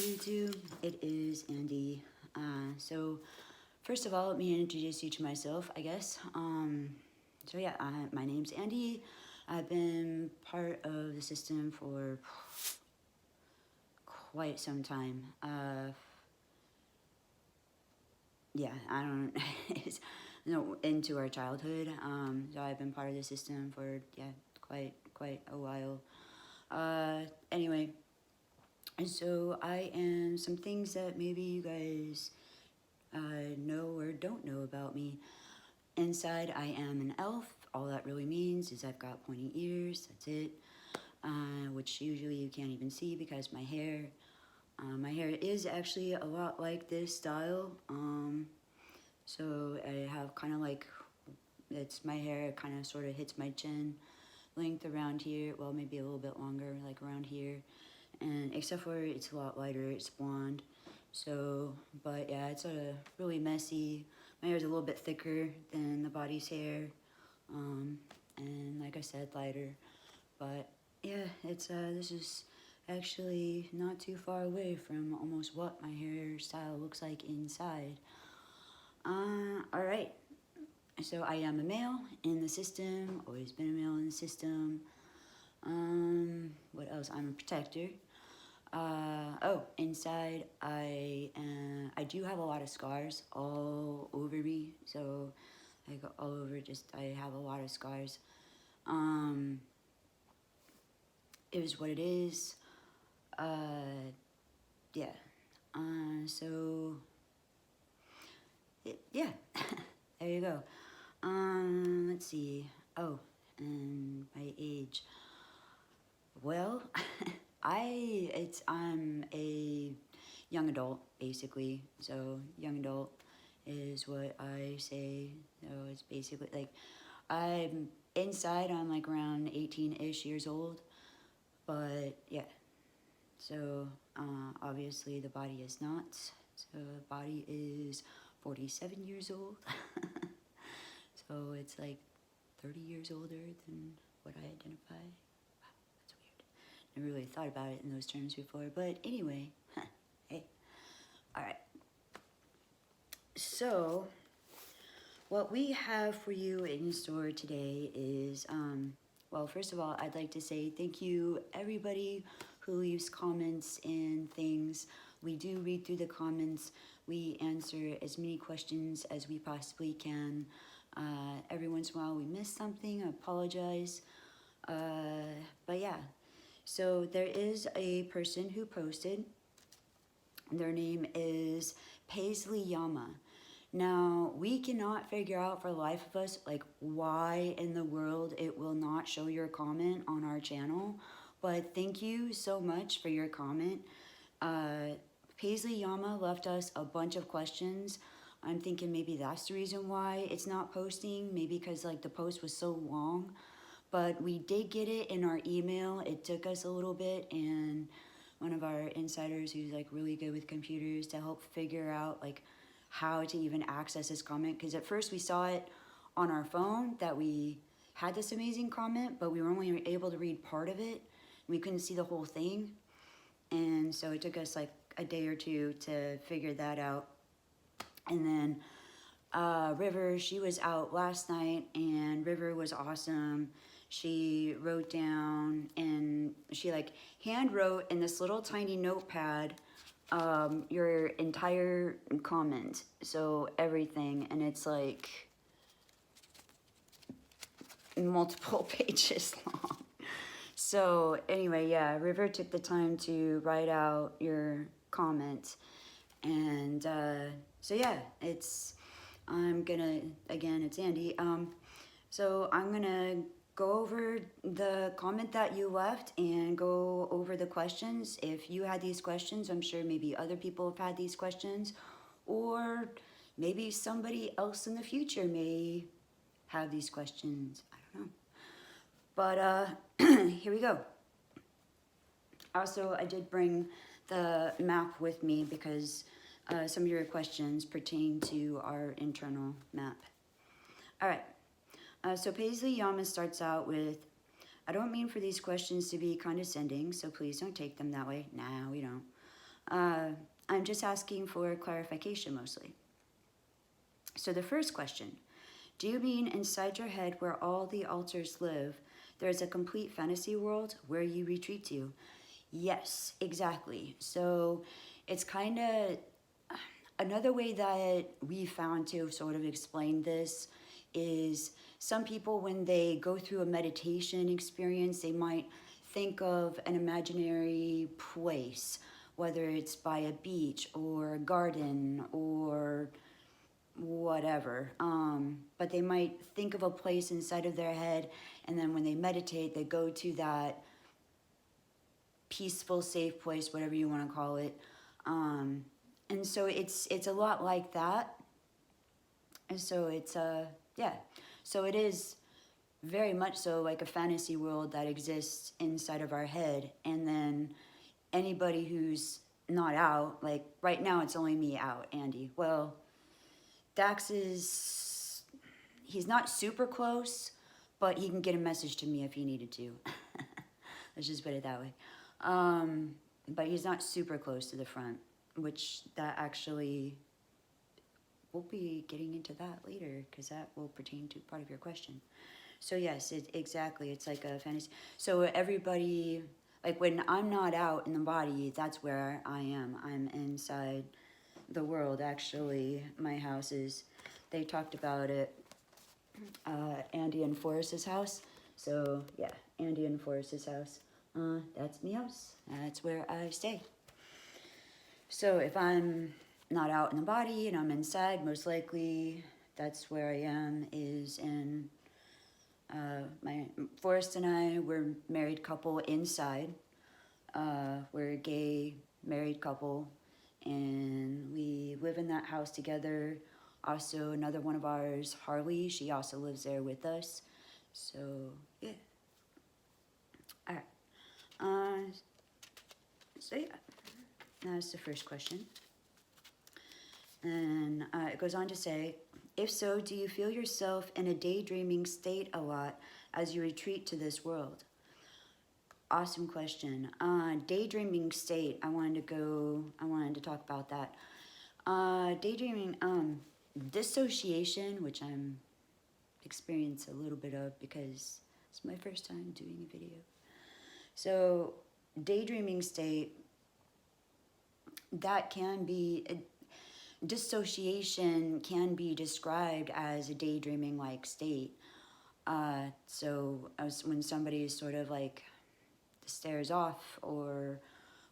YouTube, it is Andy. So first of all, let me introduce you to myself, I guess. So yeah, my name's Andy. I've been part of the system for quite some time. Yeah, I don't, it's, into our childhood. So I've been part of the system for, yeah, quite a while. Anyway, and so I am some things that maybe you guys know or don't know about me. Inside, I am an elf. All that really means is I've got pointy ears, that's it. Which usually you can't even see because my hair is actually a lot like this style. So I have kind of like, my hair kind of sort of hits my chin, length around here, well maybe a little bit longer, like around here. And except for it's a lot lighter, it's blonde. So, but yeah, it's really messy. My hair is a little bit thicker than the body's hair. And like I said, lighter. But yeah, it's this is actually not too far away from almost what my hairstyle looks like inside. Alright. So I am a male in the system, always been a male in the system. What else? I'm a protector. Inside I do have a lot of scars all over me, so like all over, I have a lot of scars. It is what it is. Yeah. So yeah, there you go. Let's see. Oh, and my age. Well, I'm a young adult, basically. So young adult is what I say. So it's basically like, I'm like around 18-ish years old. But yeah, so obviously the body is not. So the body is 47 years old. So it's like 30 years older than what I identify. Wow, that's weird. Never really thought about it in those terms before, but anyway, hey. Alright. So, what we have for you in store today is, well, first of all, I'd like to say thank you, everybody who leaves comments and things. We do read through the comments. We answer as many questions as we possibly can. Every once in a while we miss something, I apologize. But yeah, so there is a person who posted. Their name is PaisleyYama. Now, we cannot figure out for the life of us, like, why in the world it will not show your comment on our channel. But thank you so much for your comment. PaisleyYama left us a bunch of questions. I'm thinking maybe that's the reason why it's not posting. Maybe because, like, the post was so long. But we did get it in our email. It took us a little bit, and one of our insiders who's, like, really good with computers to help figure out, like, how to even access this comment, because at first we saw it on our phone that we had this amazing comment, but we were only able to read part of it. We couldn't see the whole thing, and so it took us like a day or two to figure that out. And then River, she was out last night, and River was awesome. She wrote down, and she like hand wrote in this little tiny notepad your entire comment, so everything, and it's like multiple pages long. So anyway, yeah, River took the time to write out your comment, and so yeah, it's Andy. So I'm gonna go over the comment that you left and go over the questions. If you had these questions, I'm sure maybe other people have had these questions, or maybe somebody else in the future may have these questions. I don't know. But here we go. Also, I did bring the map with me because some of your questions pertain to our internal map. All right. So PaisleyYama starts out with, I don't mean for these questions to be condescending, so please don't take them that way. Nah, we don't. I'm just asking for clarification mostly. So the first question, do you mean inside your head where all the alters live, there's a complete fantasy world where you retreat to? Yes, exactly. So it's kind of another way that we found to sort of explain this is some people, when they go through a meditation experience, they might think of an imaginary place, whether it's by a beach or a garden or whatever. But they might think of a place inside of their head, and then when they meditate, they go to that peaceful, safe place, whatever you want to call it. And so it's a lot like that. And so it's yeah. So it is very much so like a fantasy world that exists inside of our head. And then anybody who's not out, like right now it's only me out, Andy. Well, Dax is, he's not super close, but he can get a message to me if he needed to. Let's just put it that way. But he's not super close to the front, which that actually, we'll be getting into that later because that will pertain to part of your question. So yes, exactly, it's like a fantasy. So everybody, like when I'm not out in the body, that's where I am. I'm inside the world. Actually, my house is, they talked about it, Andy and Forrest's house. So yeah, Andy and Forrest's house. That's my house. That's where I stay. So if I'm not out in the body and I'm inside, most likely that's where I am, is in my Forrest and I, we're a married couple inside. We're a gay married couple, and we live in that house together. Also, another one of ours, Harley, she also lives there with us. So yeah. All right. So yeah, that's the first question. And it goes on to say, if so, do you feel yourself in a daydreaming state a lot as you retreat to this world? Awesome question. Daydreaming state, I wanted to talk about that. Daydreaming, dissociation, which I'm experiencing a little bit of because it's my first time doing a video. So daydreaming state, that can be, dissociation can be described as a daydreaming-like state. So when somebody is sort of like stares off or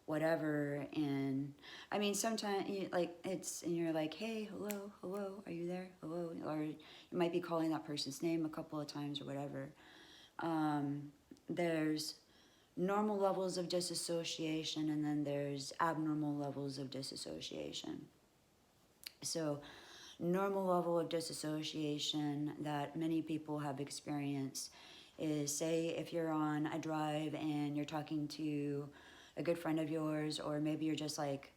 whatever, and I mean sometimes like it's, and you're like, hey, hello, are you there, hello, or you might be calling that person's name a couple of times or whatever. There's normal levels of disassociation, and then there's abnormal levels of disassociation. So normal level of disassociation that many people have experienced is, say if you're on a drive and you're talking to a good friend of yours, or maybe you're just like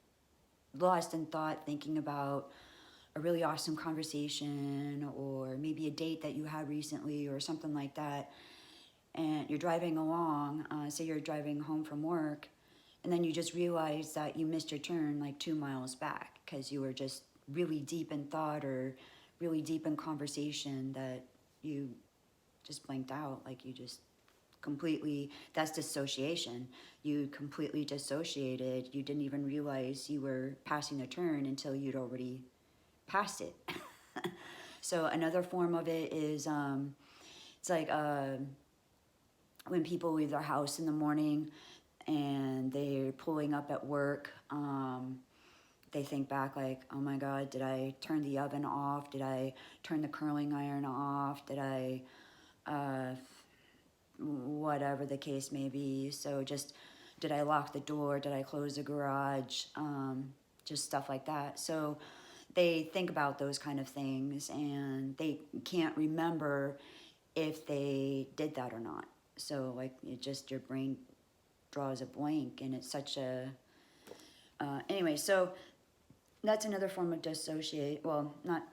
lost in thought thinking about a really awesome conversation, or maybe a date that you had recently or something like that, and you're driving along, say you're driving home from work, and then you just realize that you missed your turn like 2 miles back because you were just really deep in thought or really deep in conversation that you just blanked out, like you just completely, that's dissociation. You completely dissociated. You didn't even realize you were passing the turn until you'd already passed it. So another form of it is, it's like when people leave their house in the morning and they're pulling up at work, they think back like, oh my God, did I turn the oven off? Did I turn the curling iron off? Did I, whatever the case may be. So just, did I lock the door? Did I close the garage? Just stuff like that. So they think about those kind of things, and they can't remember if they did that or not. So like, it just, your brain draws a blank, and it's such a, anyway, so that's another form of dissociate. Well, not,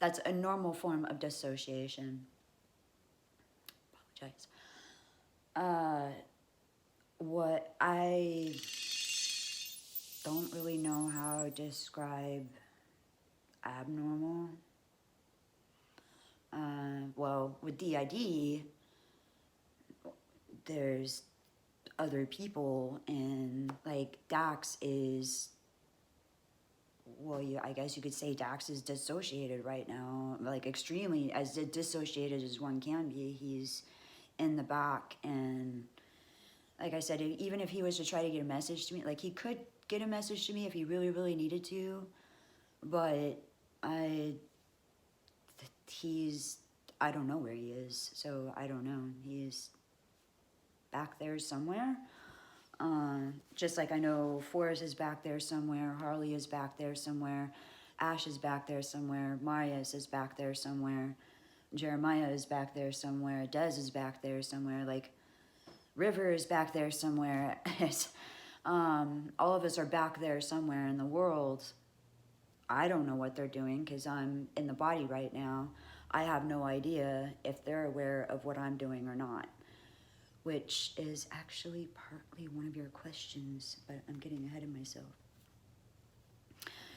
that's a normal form of dissociation. Apologize. What I don't really know how to describe abnormal. Well, with D.I.D, there's other people, and like Dax is, well, yeah, I guess you could say Dax is dissociated right now, like extremely as dissociated as one can be. He's in the back, and like I said, even if he was to try to get a message to me, like he could get a message to me if he really, really needed to, but I don't know where he is, so I don't know. He's back there somewhere. Just like I know Forrest is back there somewhere, Harley is back there somewhere, Ash is back there somewhere, Marius is back there somewhere, Jeremiah is back there somewhere, Dez is back there somewhere, like River is back there somewhere. All of us are back there somewhere in the world. I don't know what they're doing because I'm in the body right now. I have no idea if they're aware of what I'm doing or not, which is actually partly one of your questions, but I'm getting ahead of myself.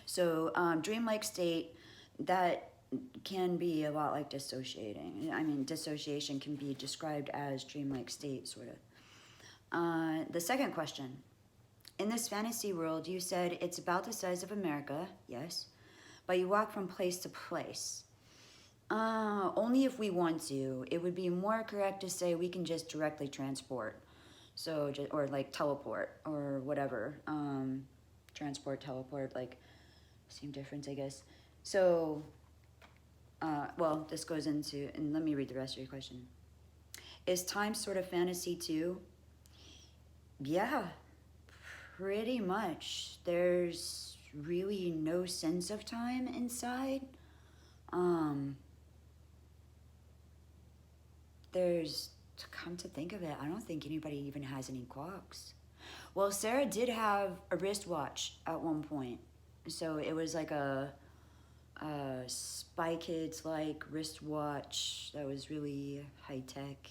So dreamlike state, that can be a lot like dissociating. I mean, dissociation can be described as dreamlike state, sort of. The second question. In this fantasy world, you said it's about the size of America, yes, but you walk from place to place. Only if we want to. It would be more correct to say we can just directly transport. So, or like teleport or whatever. Transport, teleport, like same difference, I guess. So, well, this goes into, and let me read the rest of your question. Is time sort of fantasy too? Yeah, pretty much. There's really no sense of time inside. There's, to come to think of it, I don't think anybody even has any clocks. Well, Sarah did have a wristwatch at one point. So it was like a Spy Kids like wristwatch that was really high tech.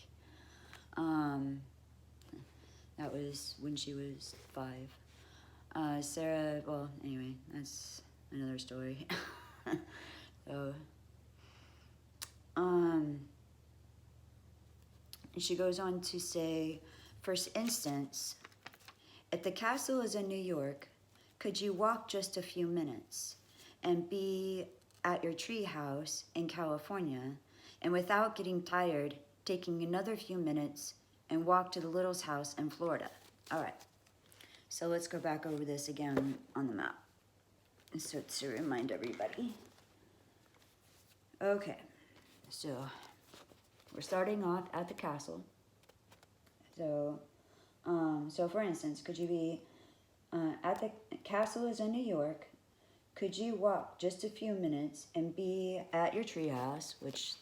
That was when she was 5. Sarah, well, anyway, that's another story. So, she goes on to say, for instance, if the castle is in New York, could you walk just a few minutes and be at your tree house in California, and without getting tired, taking another few minutes and walk to the Littles' house in Florida? All right, so let's go back over this again on the map, so to remind everybody. Okay, so we're starting off at the castle. So, so for instance, could you be at the castle is in New York? Could you walk just a few minutes and be at your treehouse, which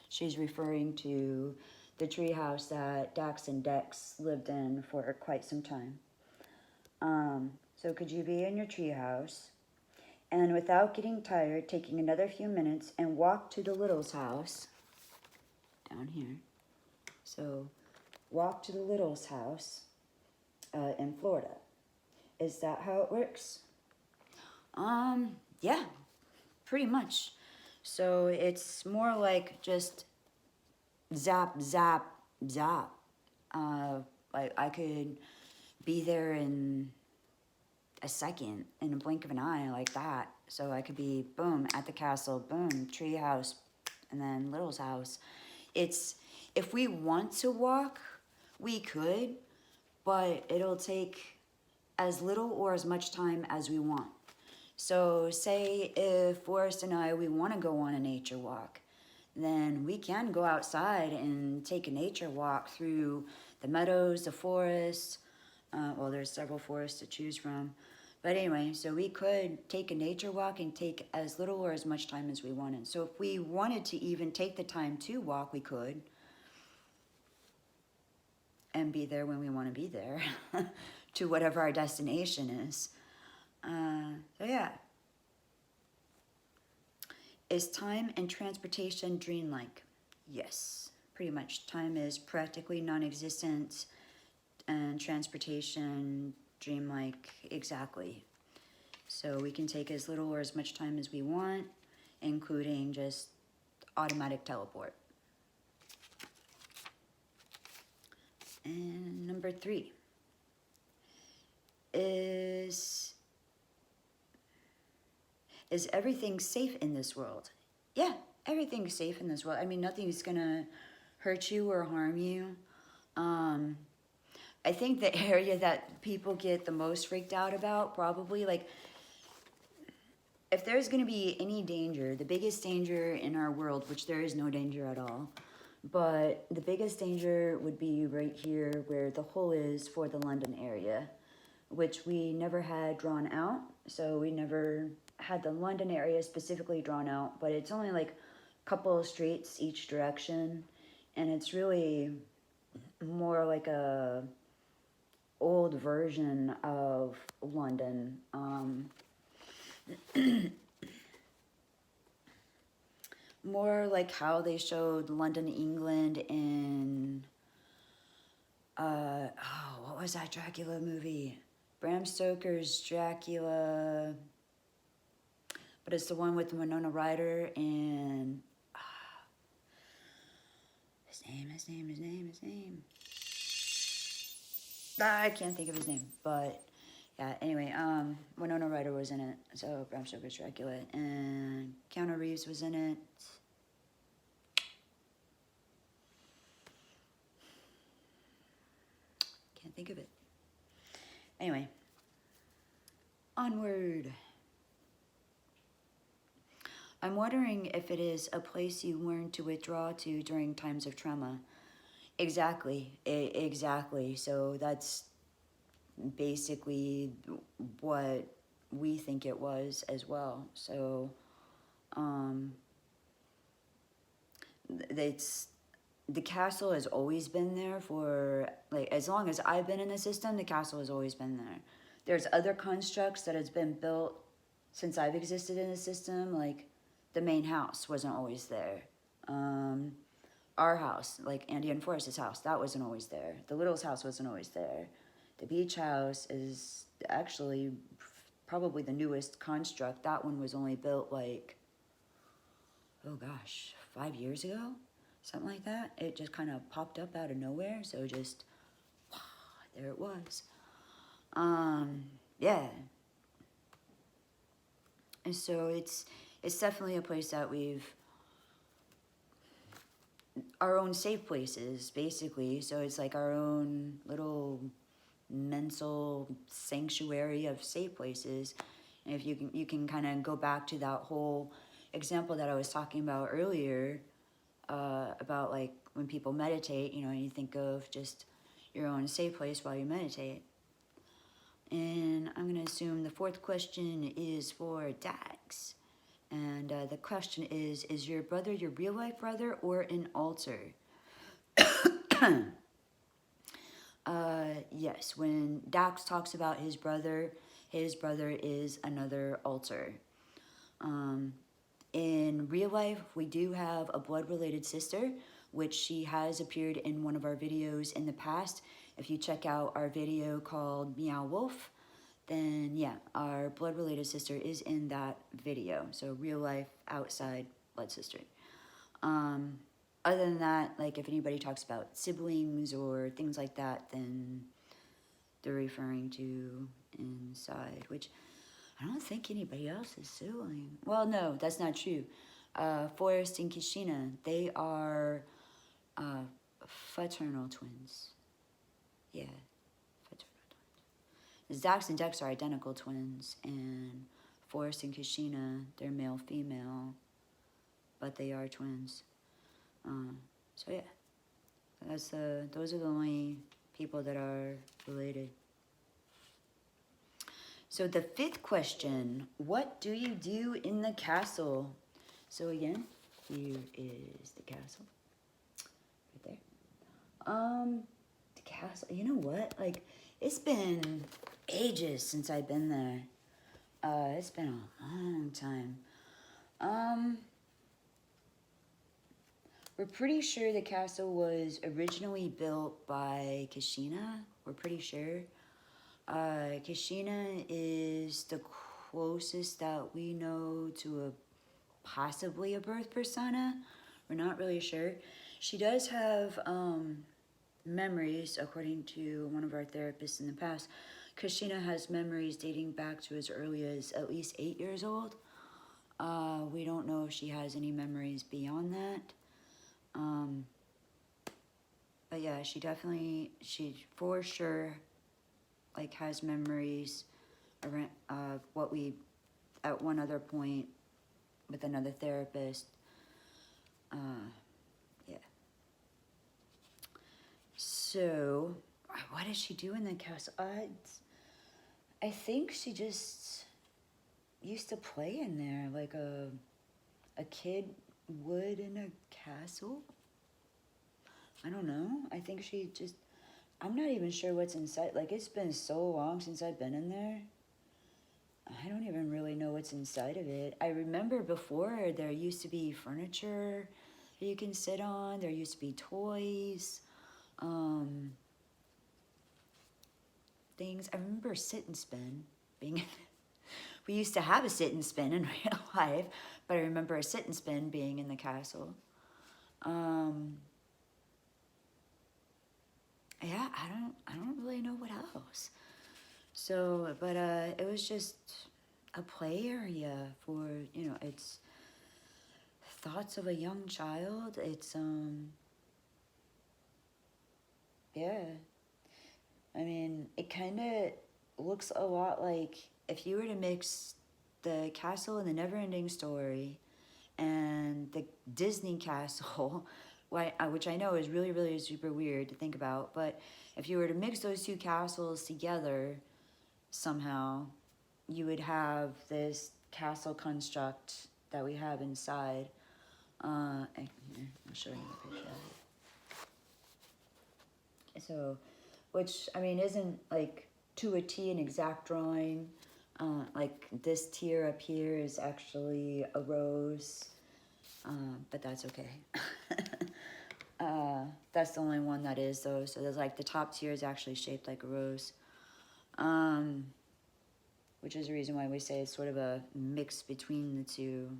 she's referring to the treehouse that Dax and Dex lived in for quite some time. So could you be in your treehouse and without getting tired, taking another few minutes and walk to the Littles' house down here? So walk to the Littles' house in Florida. Is that how it works? Yeah, pretty much. So it's more like just zap, zap, zap. Like I could be there in a second, in a blink of an eye, like that. So I could be, boom, at the castle, boom, treehouse, and then Little's house. It's, if we want to walk, we could, but it'll take as little or as much time as we want. So say if Forrest and I, we want to go on a nature walk, then we can go outside and take a nature walk through the meadows, the forest. Well, there's several forests to choose from. But anyway, so we could take a nature walk and take as little or as much time as we wanted. So if we wanted to even take the time to walk, we could. And be there when we want to be there to whatever our destination is. So yeah. Is time and transportation dreamlike? Yes, pretty much. Time is practically non-existent, and transportation dreamlike, exactly. So we can take as little or as much time as we want, including just automatic teleport. And number 3 is everything safe in this world? Yeah, everything's safe in this world. I mean, nothing's gonna hurt you or harm you. I think the area that people get the most freaked out about, probably, like, if there's going to be any danger, the biggest danger in our world, which there is no danger at all, but the biggest danger would be right here where the hole is for the London area, which we never had drawn out. So we never had the London area specifically drawn out, but it's only like a couple of streets each direction, and it's really more like a old version of London. More like how they showed London, England in, what was that Dracula movie? Bram Stoker's Dracula, but it's the one with Winona Ryder and, his name. I can't think of his name, but yeah, anyway, Winona Ryder was in it, so Bram Stoker's Dracula, and Keanu Reeves was in it. Can't think of it. Anyway, onward. I'm wondering if it is a place you learn to withdraw to during times of trauma. Exactly, exactly. So that's basically what we think it was as well. So, the castle has always been there for, like, as long as I've been in the system, the castle has always been there. There's other constructs that has been built since I've existed in the system, like the main house wasn't always there. Our house, like Andy and Forrest's house, that wasn't always there. The Little's house wasn't always there. The beach house is actually probably the newest construct. That one was only built like, oh gosh, 5 years ago? Something like that. It just kind of popped up out of nowhere, so just, there it was. Yeah. And so it's definitely a place that we've, our own safe places, basically. So it's like our own little mental sanctuary of safe places. And if you can kind of go back to that whole example that I was talking about earlier, about like when people meditate, you know, you think of just your own safe place while you meditate. And I'm going to assume the 4th question is for Dax. And the question is your brother your real life brother or an alter? Yes, when Dax talks about his brother is another alter. In real life, we do have a blood-related sister, which she has appeared in one of our videos in the past. If you check out our video called Meow Wolf, then yeah, our blood-related sister is in that video. So real life, outside, blood sister. Other than that, like if anybody talks about siblings or things like that, then they're referring to inside, which I don't think anybody else is sibling. Well, no, that's not true. Forrest and Kishina, they are fraternal twins. Yeah, fraternal twins. Zax and Dex are identical twins, and Forrest and Kishina, they're male-female, but they are twins. So yeah, those are the only people that are related. So the 5th question, what do you do in the castle? So again, here is the castle, right there. The castle, you know what? Like, it's been ages since I've been there. It's been a long time. We're pretty sure the castle was originally built by Kishina. We're pretty sure. Kashina is the closest that we know to a possibly a birth persona. We're not really sure. She does have memories, according to one of our therapists in the past. Kashina has memories dating back to as early as at least 8 years old. We don't know if she has any memories beyond that. But yeah, she for sure, like, has memories around what we, at one other point with another therapist. Yeah. So, what does she do in the castle? I think she just used to play in there like a kid would in a castle. I don't know. I think she just, I'm not even sure what's inside. Like, it's been so long since I've been in there. I don't even really know what's inside of it. I remember before there used to be furniture that you can sit on. There used to be toys. Things. I remember sit and spin being... We used to have a sit and spin in real life, but I remember a sit and spin being in the castle. Yeah, I don't really know what else. So, but it was just a play area for, you know, it's thoughts of a young child. It's yeah. I mean, it kind of looks a lot like if you were to mix the castle in the Never-Ending Story and the Disney castle, which I know is really, really super weird to think about, but if you were to mix those two castles together somehow, you would have this castle construct that we have inside. I'll show you the picture. So, which, I mean, isn't like to a T an exact drawing. Like this tier up here is actually a rose, but that's okay. That's the only one that is though. So there's like the top tier is actually shaped like a rose, which is the reason why we say it's sort of a mix between the two.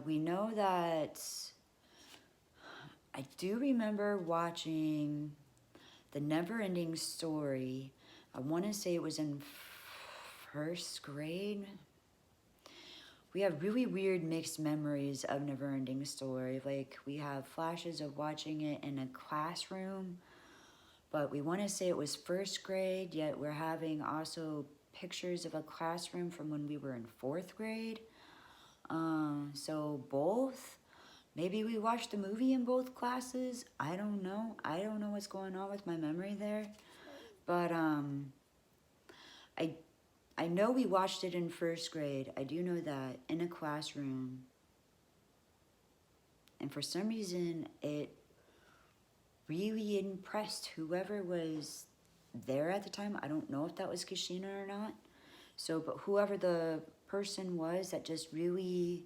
We know that I do remember watching The Never-Ending Story. I want to say it was in first grade. We have really weird mixed memories of Never-Ending Story. Like, we have flashes of watching it in a classroom, but we want to say it was first grade, yet we're having also pictures of a classroom from when we were in fourth grade. So both. Maybe we watched the movie in both classes. I don't know. I don't know what's going on with my memory there. But I know we watched it in first grade. I do know that, in a classroom. And for some reason, it really impressed whoever was there at the time. I don't know if that was Kashina or not. So, but whoever the person was that just really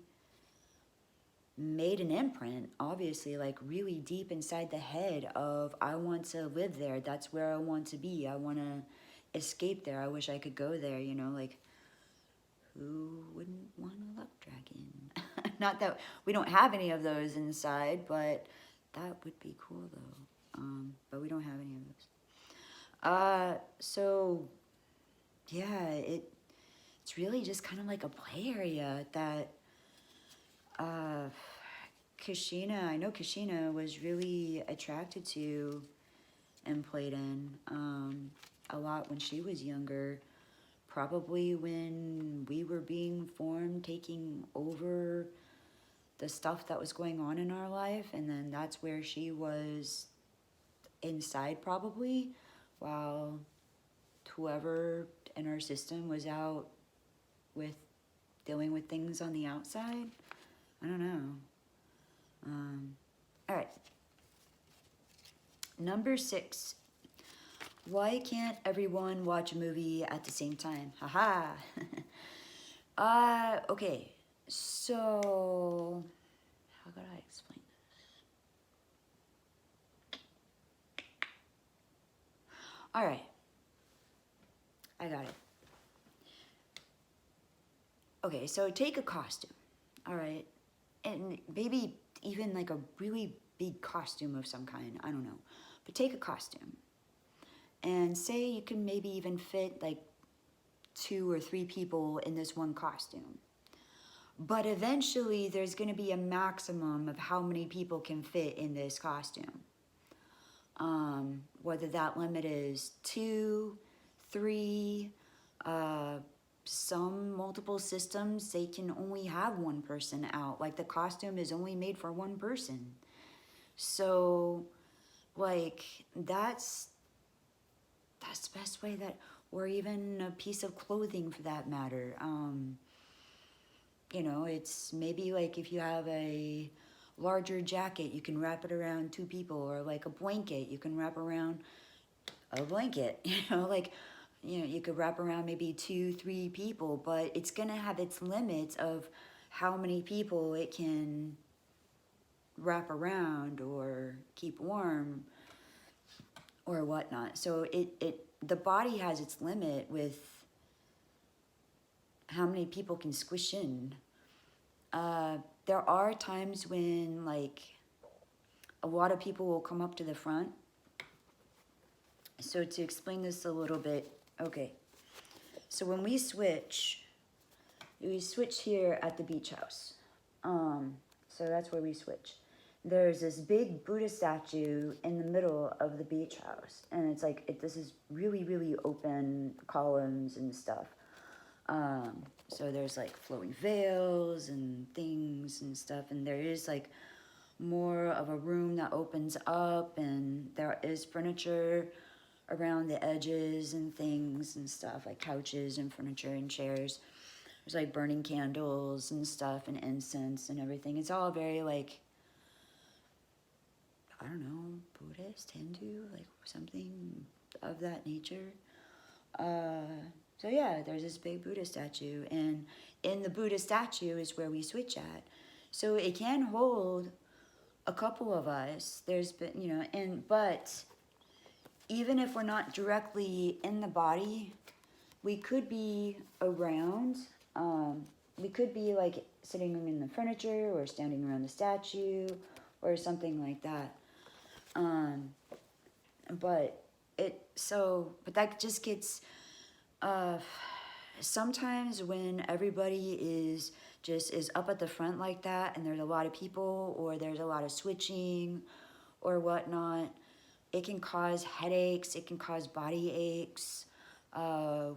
made an imprint, obviously, like really deep inside the head of, I want to live there. That's where I want to be. I want to escape there. I wish I could go there, you know, like, who wouldn't want a luck dragon? Not that we don't have any of those inside, but that would be cool though. But we don't have any of those. So yeah, it's really just kind of like a play area that Kashina, I know Kashina was really attracted to and played in a lot when she was younger. Probably when we were being formed, taking over the stuff that was going on in our life, and then that's where she was inside probably, while whoever in our system was out with dealing with things on the outside. I don't know. All right. Number 6. Why can't everyone watch a movie at the same time? Haha. Okay. So, how could I explain this? All right. I got it. Okay, so take a costume, all right? And maybe even like a really big costume of some kind, I don't know. But take a costume and say you can maybe even fit like 2 or 3 people in this one costume. But eventually there's gonna be a maximum of how many people can fit in this costume. Whether that limit is 2, 3, some multiple systems, they can only have one person out. Like the costume is only made for one person. So like that's the best way that, or even a piece of clothing for that matter. You know, it's maybe like if you have a larger jacket, you can wrap it around 2 people, or like a blanket, you can wrap around a blanket, you know, like, you know, you could wrap around maybe 2, 3 people, but it's gonna have its limits of how many people it can wrap around or keep warm or whatnot. So the body has its limit with how many people can squish in. There are times when like a lot of people will come up to the front. So to explain this a little bit, okay. So when we switch here at the beach house. So that's where we switch. There's this big Buddha statue in the middle of the beach house. And it's like, this is really, really open columns and stuff. So there's like flowing veils and things and stuff. And there is like more of a room that opens up, and there is furniture around the edges and things and stuff, like couches and furniture and chairs. There's like burning candles and stuff and incense and everything. It's all very like, I don't know, Buddhist, Hindu, like something of that nature. So yeah, there's this big Buddha statue, and in the Buddha statue is where we switch at. So it can hold a couple of us. There's been, you know, but even if we're not directly in the body, we could be around. We could be like sitting in the furniture or standing around the statue or something like that. But that just gets, sometimes when everybody is up at the front like that, and there's a lot of people, or there's a lot of switching or whatnot, it can cause headaches, it can cause body aches.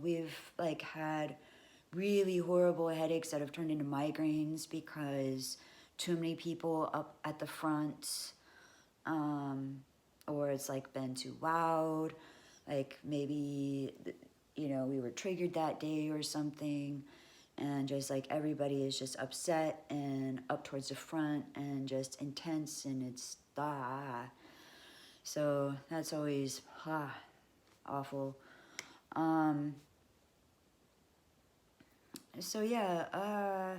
We've like had really horrible headaches that have turned into migraines because too many people up at the front, or it's like been too loud, like maybe, you know, we were triggered that day or something, and just like everybody is just upset and up towards the front and just intense, and it's so that's always awful. So yeah,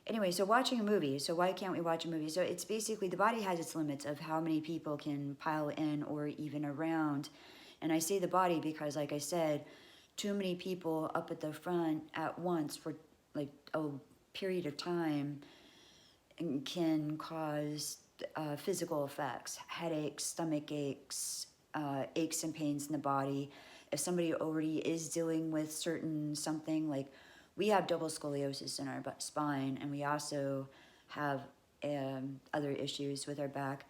anyway, so watching a movie. So why can't we watch a movie? So it's basically the body has its limits of how many people can pile in or even around. And I say the body because, like I said, too many people up at the front at once for like a period of time can cause physical effects, headaches, stomach aches, aches and pains in the body. If somebody already is dealing with something like, we have double scoliosis in our spine, and we also have other issues with our back.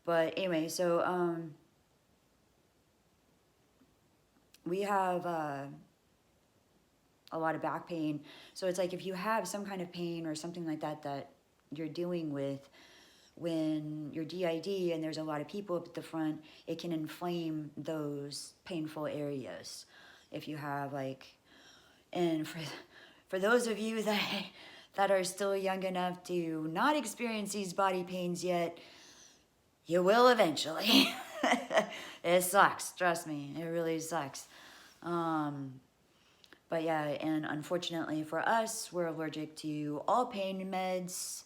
But anyway, so we have a lot of back pain. So it's like if you have some kind of pain or something like that that you're dealing with when you're D.I.D. and there's a lot of people up at the front, it can inflame those painful areas. If you have like, and for those of you that are still young enough to not experience these body pains yet, you will eventually. It sucks, trust me, it really sucks. But yeah, and unfortunately for us, we're allergic to all pain meds,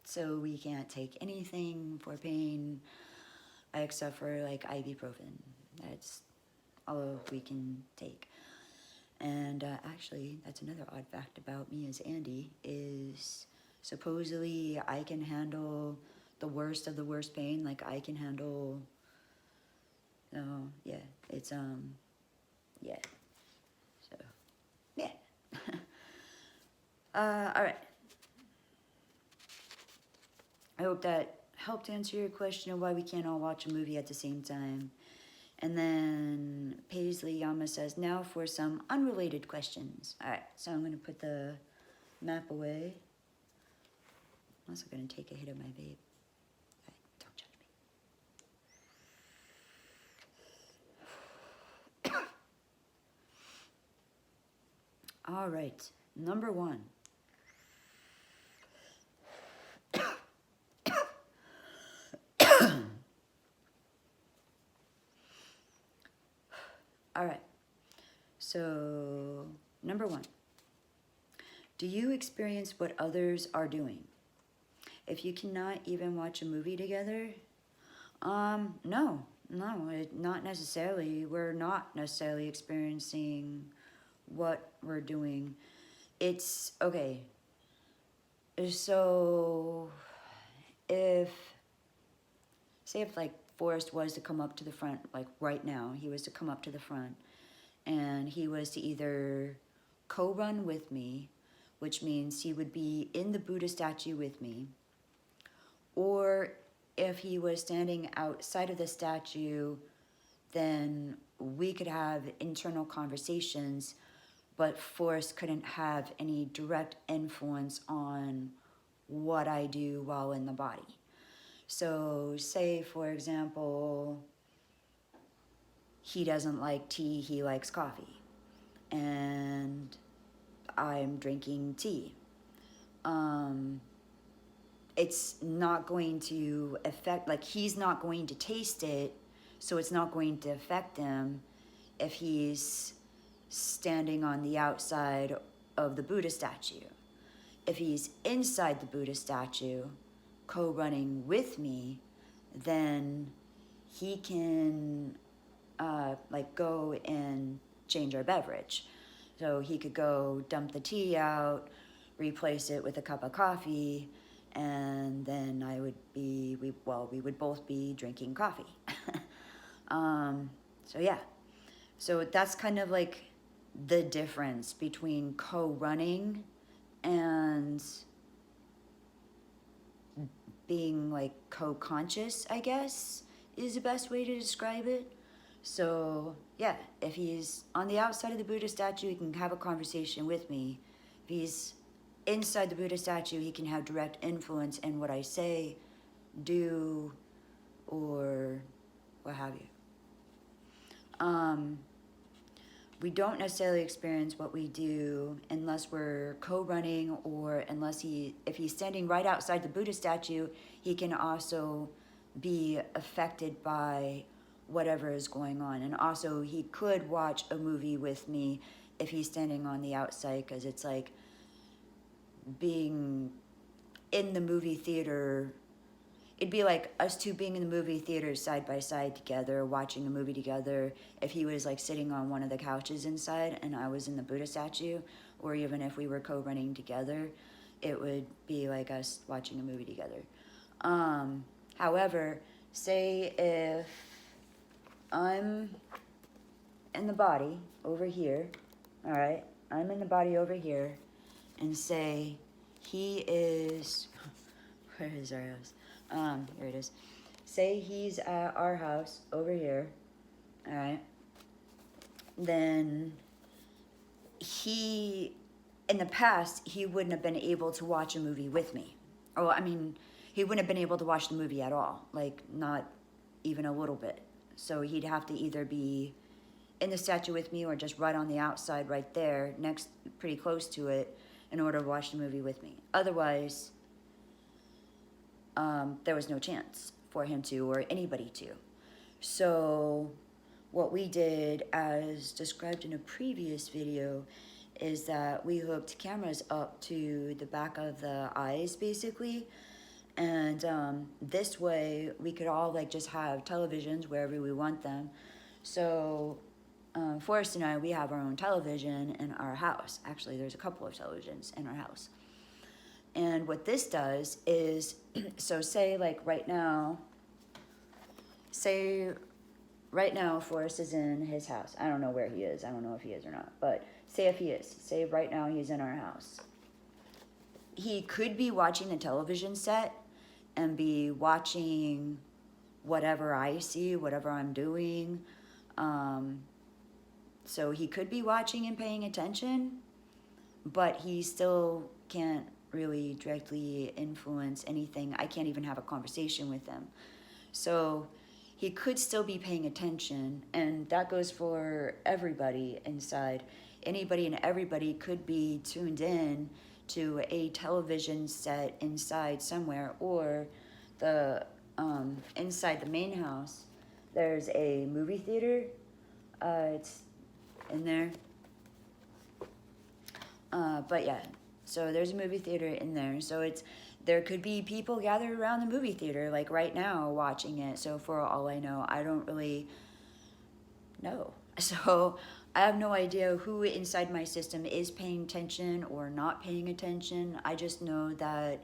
so we can't take anything for pain except for like ibuprofen. That's all we can take. And actually, that's another odd fact about me as Andy, is supposedly I can handle the worst of the worst pain. Like I can handle, yeah, it's, yeah, so, yeah. All right. I hope that helped answer your question of why we can't all watch a movie at the same time. And then PaisleyYama says, now for some unrelated questions. All right, so I'm going to put the map away. I'm also going to take a hit of my vape. Okay, don't judge me. All right, number one. All right, so number one. Do you experience what others are doing? If you cannot even watch a movie together, no, not necessarily. We're not necessarily experiencing what we're doing. It's, okay, so say if like Forrest was to come up to the front, like right now, he was to come up to the front, and he was to either co-run with me, which means he would be in the Buddha statue with me, or if he was standing outside of the statue, then we could have internal conversations, but Forrest couldn't have any direct influence on what I do while in the body. So say, for example, he doesn't like tea, he likes coffee, and I'm drinking tea. It's not going to affect, like he's not going to taste it, so it's not going to affect him if he's standing on the outside of the Buddha statue. If he's inside the Buddha statue, co-running with me, then he can like go and change our beverage. So he could go dump the tea out, replace it with a cup of coffee, and then we would both be drinking coffee. So yeah, so that's kind of like the difference between co-running and being like co-conscious, I guess, is the best way to describe it. So yeah, if he's on the outside of the Buddha statue, he can have a conversation with me. If he's inside the Buddha statue, he can have direct influence in what I say, do, or what have you. We don't necessarily experience what we do unless we're co-running, or if he's standing right outside the Buddha statue, he can also be affected by whatever is going on. And also he could watch a movie with me if he's standing on the outside, because it's like being in the movie theater. It'd be like us two being in the movie theater side by side together, watching a movie together. If he was like sitting on one of the couches inside and I was in the Buddha statue, or even if we were co-running together, it would be like us watching a movie together. However, say if I'm in the body over here, all right, I'm in the body over here, and say he is, where is our house? Here it is. Say he's at our house over here, all right, then in the past, he wouldn't have been able to watch a movie with me. Or, I mean, he wouldn't have been able to watch the movie at all, like not even a little bit. So he'd have to either be in the statue with me or just right on the outside right there, pretty close to it, in order to watch the movie with me. Otherwise, there was no chance for him to, or anybody to. So what we did, as described in a previous video, is that we hooked cameras up to the back of the eyes, basically. And this way, we could all like just have televisions wherever we want them. So Forrest and I, we have our own television in our house. Actually, there's a couple of televisions in our house. And what this does is, so say like right now, Forrest is in his house. I don't know where he is. I don't know if he is or not. But say if he is. Say right now he's in our house. He could be watching the television set and be watching whatever I see, whatever I'm doing. So he could be watching and paying attention, but he still can't really directly influence anything. I can't even have a conversation with him. So he could still be paying attention, and that goes for everybody inside. Anybody and everybody could be tuned in to a television set inside somewhere, or the inside the main house there's a movie theater. It's in there. But yeah, so there's a movie theater in there. So there could be people gathered around the movie theater, like right now, watching it. So for all I know, I don't really know. So I have no idea who inside my system is paying attention or not paying attention. I just know that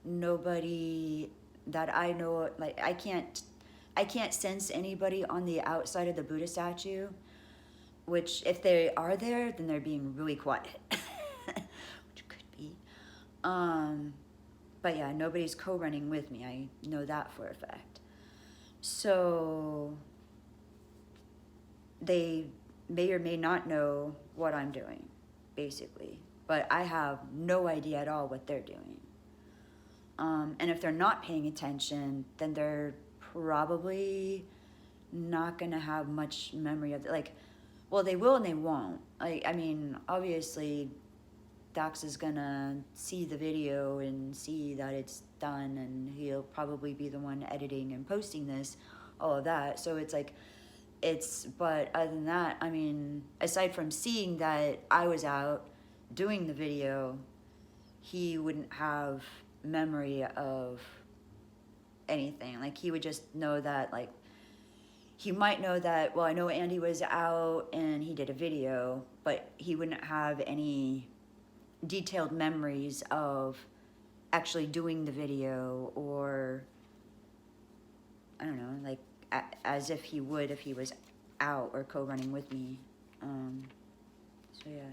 nobody that I know, like I can't sense anybody on the outside of the Buddha statue, which if they are there, then they're being really quiet. Which could be. But yeah, nobody's co-running with me. I know that for a fact. So they may or may not know what I'm doing, basically. But I have no idea at all what they're doing. And if they're not paying attention, then they're probably not going to have much memory of it. Like, well, they will and they won't. Like, I mean, obviously, Dax is going to see the video and see that it's done, and he'll probably be the one editing and posting this, all of that. So it's like, but other than that, I mean, aside from seeing that I was out doing the video, he wouldn't have memory of anything. Like, he would just know that, like, he might know that, well, I know Andy was out and he did a video, but he wouldn't have any detailed memories of actually doing the video, or I don't know, like as if he would if he was out or co-running with me. So yeah.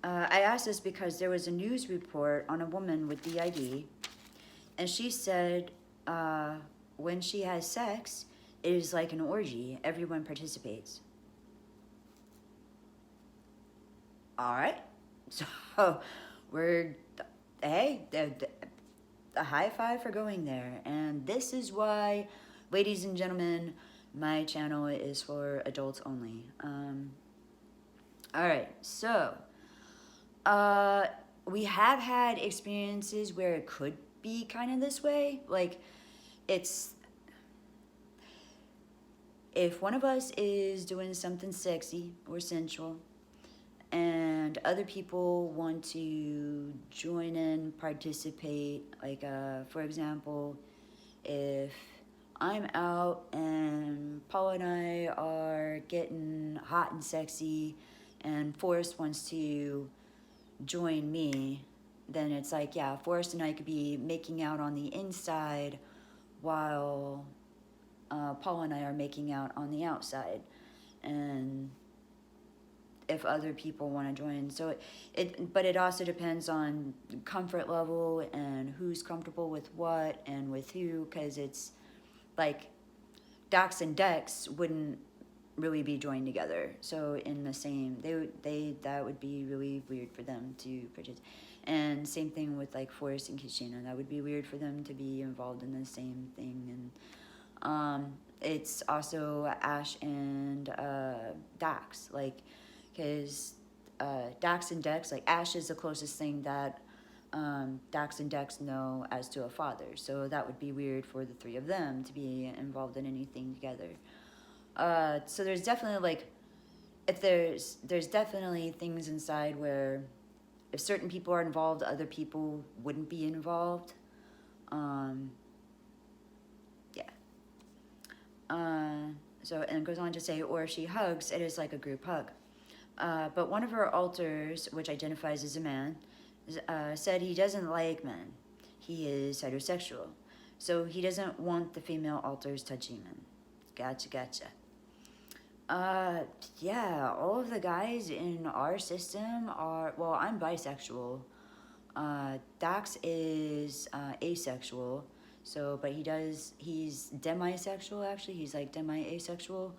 I asked this because there was a news report on a woman with D.I.D, and she said when she has sex, it is like an orgy. Everyone participates. All right. So hey, a high five for going there. And this is why, ladies and gentlemen, my channel is for adults only. All right, so we have had experiences where it could be kind of this way. Like, if one of us is doing something sexy or sensual and other people want to join in, participate, like for example, if I'm out and Paul and I are getting hot and sexy and Forrest wants to join me, then it's like, yeah, Forrest and I could be making out on the inside while Paul and I are making out on the outside. And if other people want to join, so but it also depends on comfort level and who's comfortable with what and with who, because it's like Dax and Dex wouldn't really be joined together. So in the same, that would be really weird for them to participate. And same thing with like Forrest and Kishina, that would be weird for them to be involved in the same thing. And it's also Ash and Dax, like, because Dax and Dex, like Ash is the closest thing that Dax and Dex know as to a father. So that would be weird for the three of them to be involved in anything together. So there's definitely like, if there's definitely things inside where if certain people are involved, other people wouldn't be involved. Yeah. So, and it goes on to say, or if she hugs, it is like a group hug. But one of her alters, which identifies as a man, said he doesn't like men. He is heterosexual. So he doesn't want the female alters touching him. Gotcha, gotcha. Yeah, all of the guys in our system are, well, I'm bisexual. Dax is asexual. So, but he's demisexual actually. He's like demi-asexual.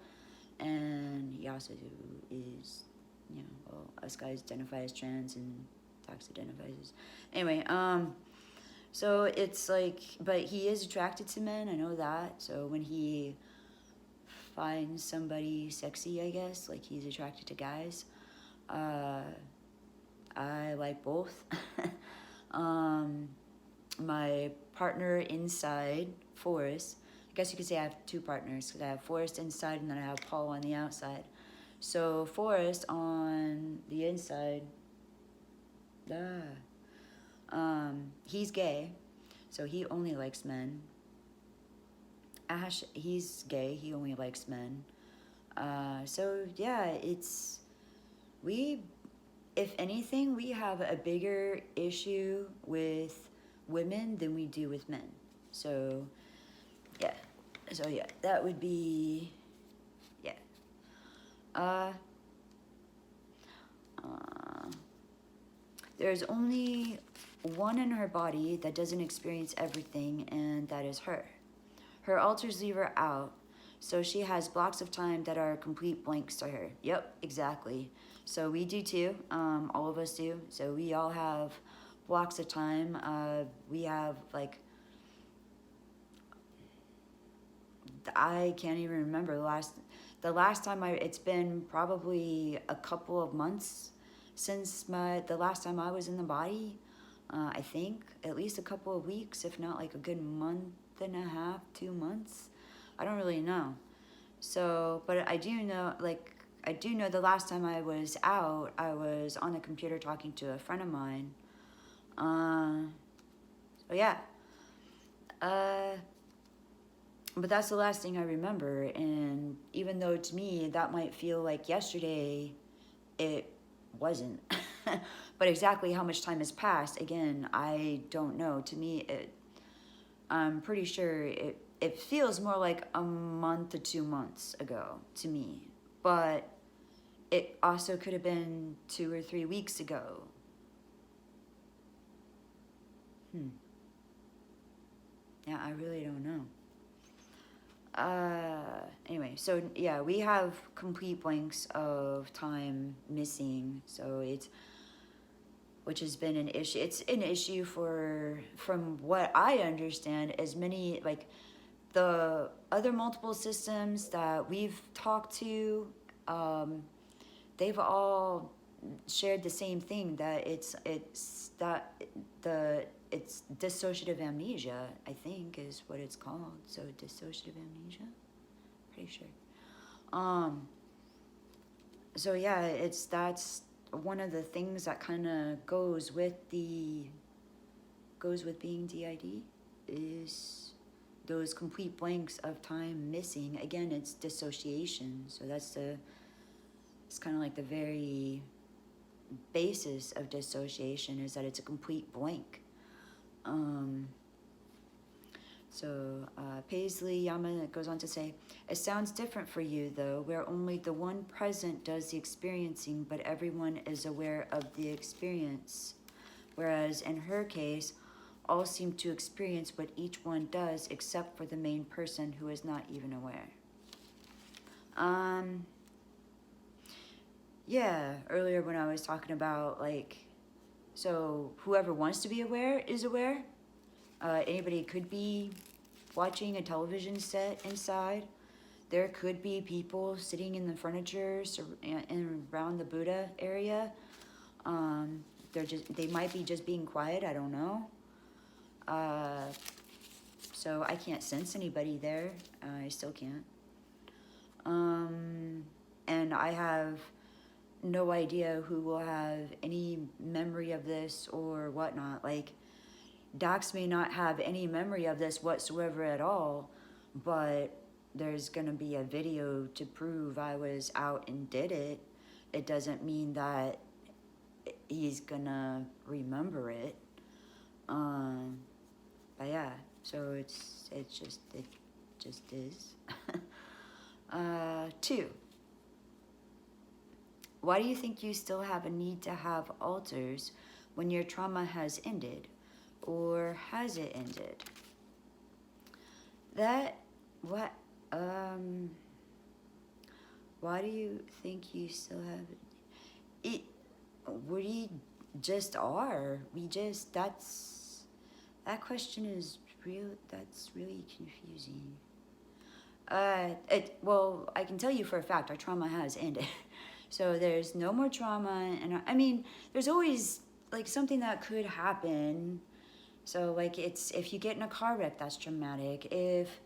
And he also is, you know, well, us guys identify as trans and Dax identifies as. Anyway, so it's like, but he is attracted to men, I know that. So when he finds somebody sexy, I guess, like he's attracted to guys, I like both. My partner inside, Forrest, I guess you could say I have two partners because I have Forrest inside and then I have Paul on the outside. So Forrest on the inside, he's gay, so he only likes men. Ash, he's gay, he only likes men. So yeah, if anything, we have a bigger issue with women than we do with men. So yeah, that would be, yeah. There's only one in her body that doesn't experience everything, and that is her. Her alters leave her out, so she has blocks of time that are complete blanks to her. Yep, exactly. So we do too, all of us do. So we all have blocks of time. We have like, I can't even remember the last time it's been probably a couple of months since the last time I was in the body. I think at least a couple of weeks, if not like a good month and a half, 2 months. I don't really know. So, but I do know the last time I was out, I was on the computer talking to a friend of mine. So yeah. But that's the last thing I remember, and even though to me that might feel like yesterday, it wasn't. But exactly how much time has passed, again, I don't know. To me, I'm pretty sure it feels more like a month to 2 months ago to me. But it also could have been 2 or 3 weeks ago. Yeah, I really don't know. Anyway, so yeah, we have complete blanks of time missing, so which has been an issue. It's an issue from what I understand, as many, like, the other multiple systems that we've talked to, they've all shared the same thing, that it's dissociative amnesia, I think is what it's called. So dissociative amnesia, pretty sure. So yeah, that's one of the things that kind of goes with being D.I.D, is those complete blanks of time missing. Again, it's dissociation. So it's kind of like the very basis of dissociation, is that it's a complete blank. So PaisleyYama goes on to say, it sounds different for you though, where only the one present does the experiencing, but everyone is aware of the experience. Whereas in her case, all seem to experience what each one does, except for the main person who is not even aware. Yeah, earlier when I was talking about, like, so whoever wants to be aware is aware. Anybody could be watching a television set inside. There could be people sitting in the furniture and around the Buddha area. They might be just being quiet, I don't know. So I can't sense anybody there. I still can't. And I have no idea who will have any memory of this or whatnot. Like, Dax may not have any memory of this whatsoever at all, but there's gonna be a video to prove I was out and did it, it doesn't mean that he's gonna remember it. But yeah, so it just is. 2. Why do you think you still have a need to have alters when your trauma has ended? Or has it ended? Why do you think you still have it? We just are. That question is that's really confusing. Well, I can tell you for a fact our trauma has ended. So there's no more trauma, and I mean, there's always like something that could happen. So like if you get in a car wreck, that's traumatic. If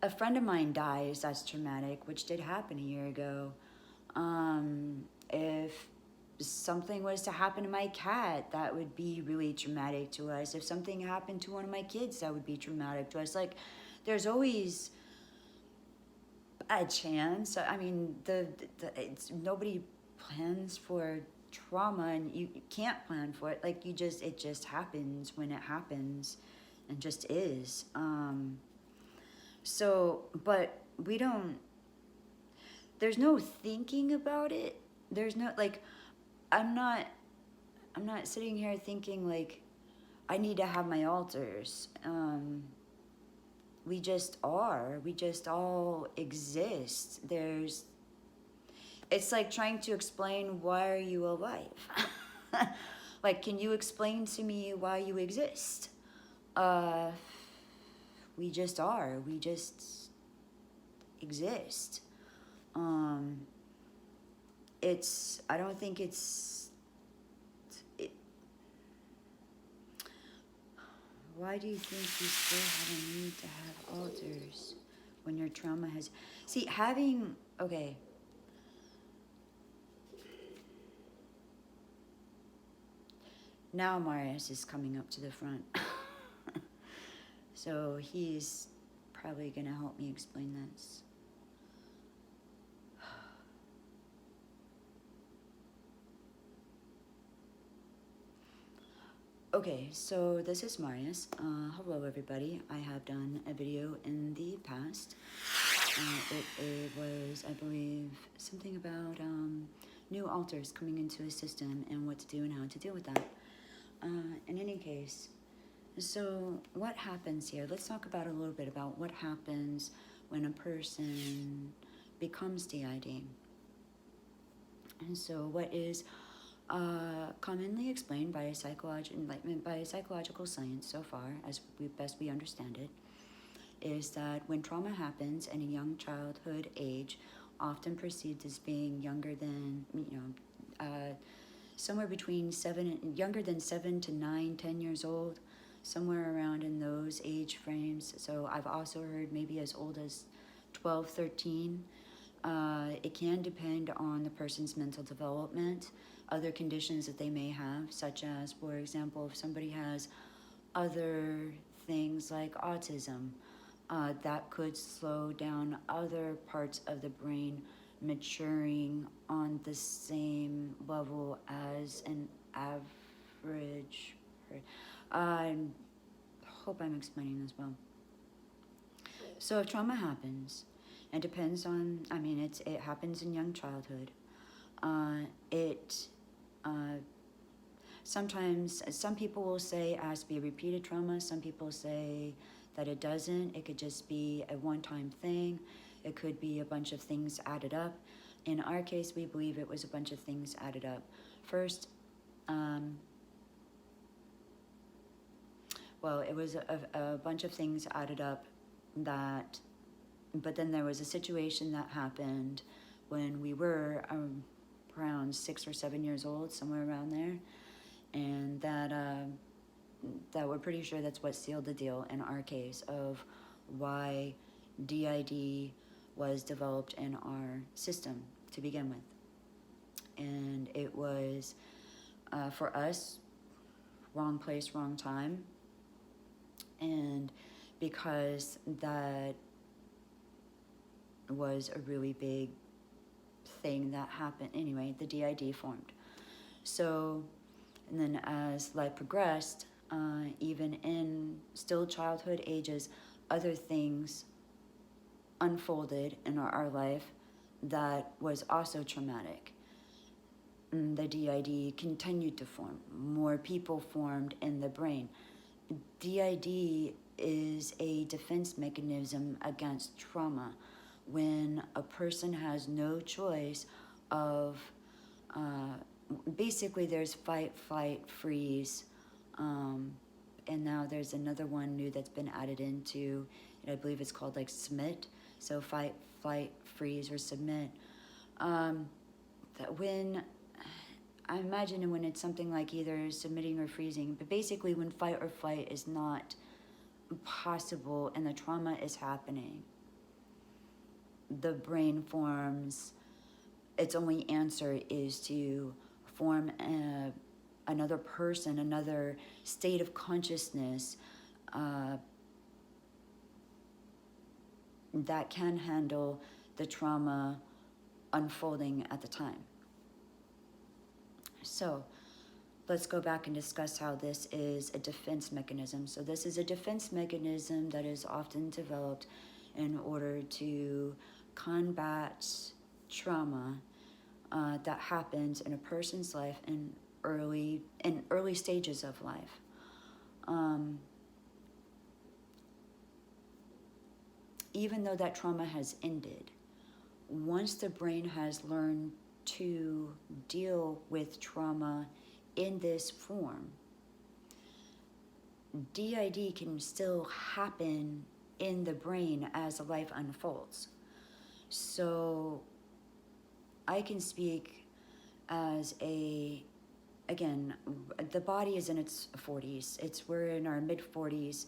a friend of mine dies, that's traumatic, which did happen a year ago. If something was to happen to my cat, that would be really traumatic to us. If something happened to one of my kids, that would be traumatic to us. Like, there's always a chance. I mean, nobody plans for trauma, and you can't plan for it. Like, it just happens when it happens, and just is. So, but we don't. There's no thinking about it. There's no like. I'm not sitting here thinking like I need to have my alters. We just are. We just all exist. It's like trying to explain, why are you alive? Like, can you explain to me why you exist? We just are. We just exist. I don't think why do you think you still have a need to have alters when your trauma has... See, okay. Now Marius is coming up to the front. So he's probably going to help me explain this. Okay, so this is Marius. Hello everybody. I have done a video in the past. It was, I believe, something about new alters coming into a system and what to do and how to deal with that. In any case, so what happens here? Let's talk about a little bit about what happens when a person becomes D.I.D. And so what is commonly explained by psychological science so far, as best we understand it, is that when trauma happens in a young childhood age, often perceived as being younger than, somewhere between younger than 7 to 9, 10 years old, somewhere around in those age frames. So I've also heard maybe as old as 12, 13. It can depend on the person's mental development, other conditions that they may have, such as, for example, if somebody has other things like autism, that could slow down other parts of the brain maturing on the same level as an average. I hope I'm explaining this well. So if trauma happens, it depends on, it happens in young childhood. Sometimes, some people will say it has to be a repeated trauma. Some people say that it doesn't. It could just be a one-time thing. It could be a bunch of things added up. In our case, we believe it was a bunch of things added up. First, it was a bunch of things added up but then there was a situation that happened when we were around 6 or 7 years old, somewhere around there, and that we're pretty sure that's what sealed the deal in our case of why D.I.D. was developed in our system to begin with. And it was, for us, wrong place, wrong time. And because that was a really big thing that happened. Anyway, the D.I.D formed. So, and then as life progressed, even in still childhood ages, other things unfolded in our life that was also traumatic. And the D.I.D continued to form. More people formed in the brain. D.I.D is a defense mechanism against trauma. When a person has no choice of, basically there's fight, flight, freeze, and now there's another one new that's been added into, and I believe it's called like submit. So fight, flight, freeze, or submit. That when, I imagine when it's something like either submitting or freezing, but basically when fight or flight is not possible and the trauma is happening, the brain forms, its only answer is to form another person, another state of consciousness that can handle the trauma unfolding at the time. So let's go back and discuss how this is a defense mechanism. So this is a defense mechanism that is often developed in order to combat trauma that happens in a person's life in early stages of life. Even though that trauma has ended, once the brain has learned to deal with trauma in this form, D.I.D can still happen in the brain as life unfolds. So I can speak as again, the body is in its 40s. We're in our mid 40s,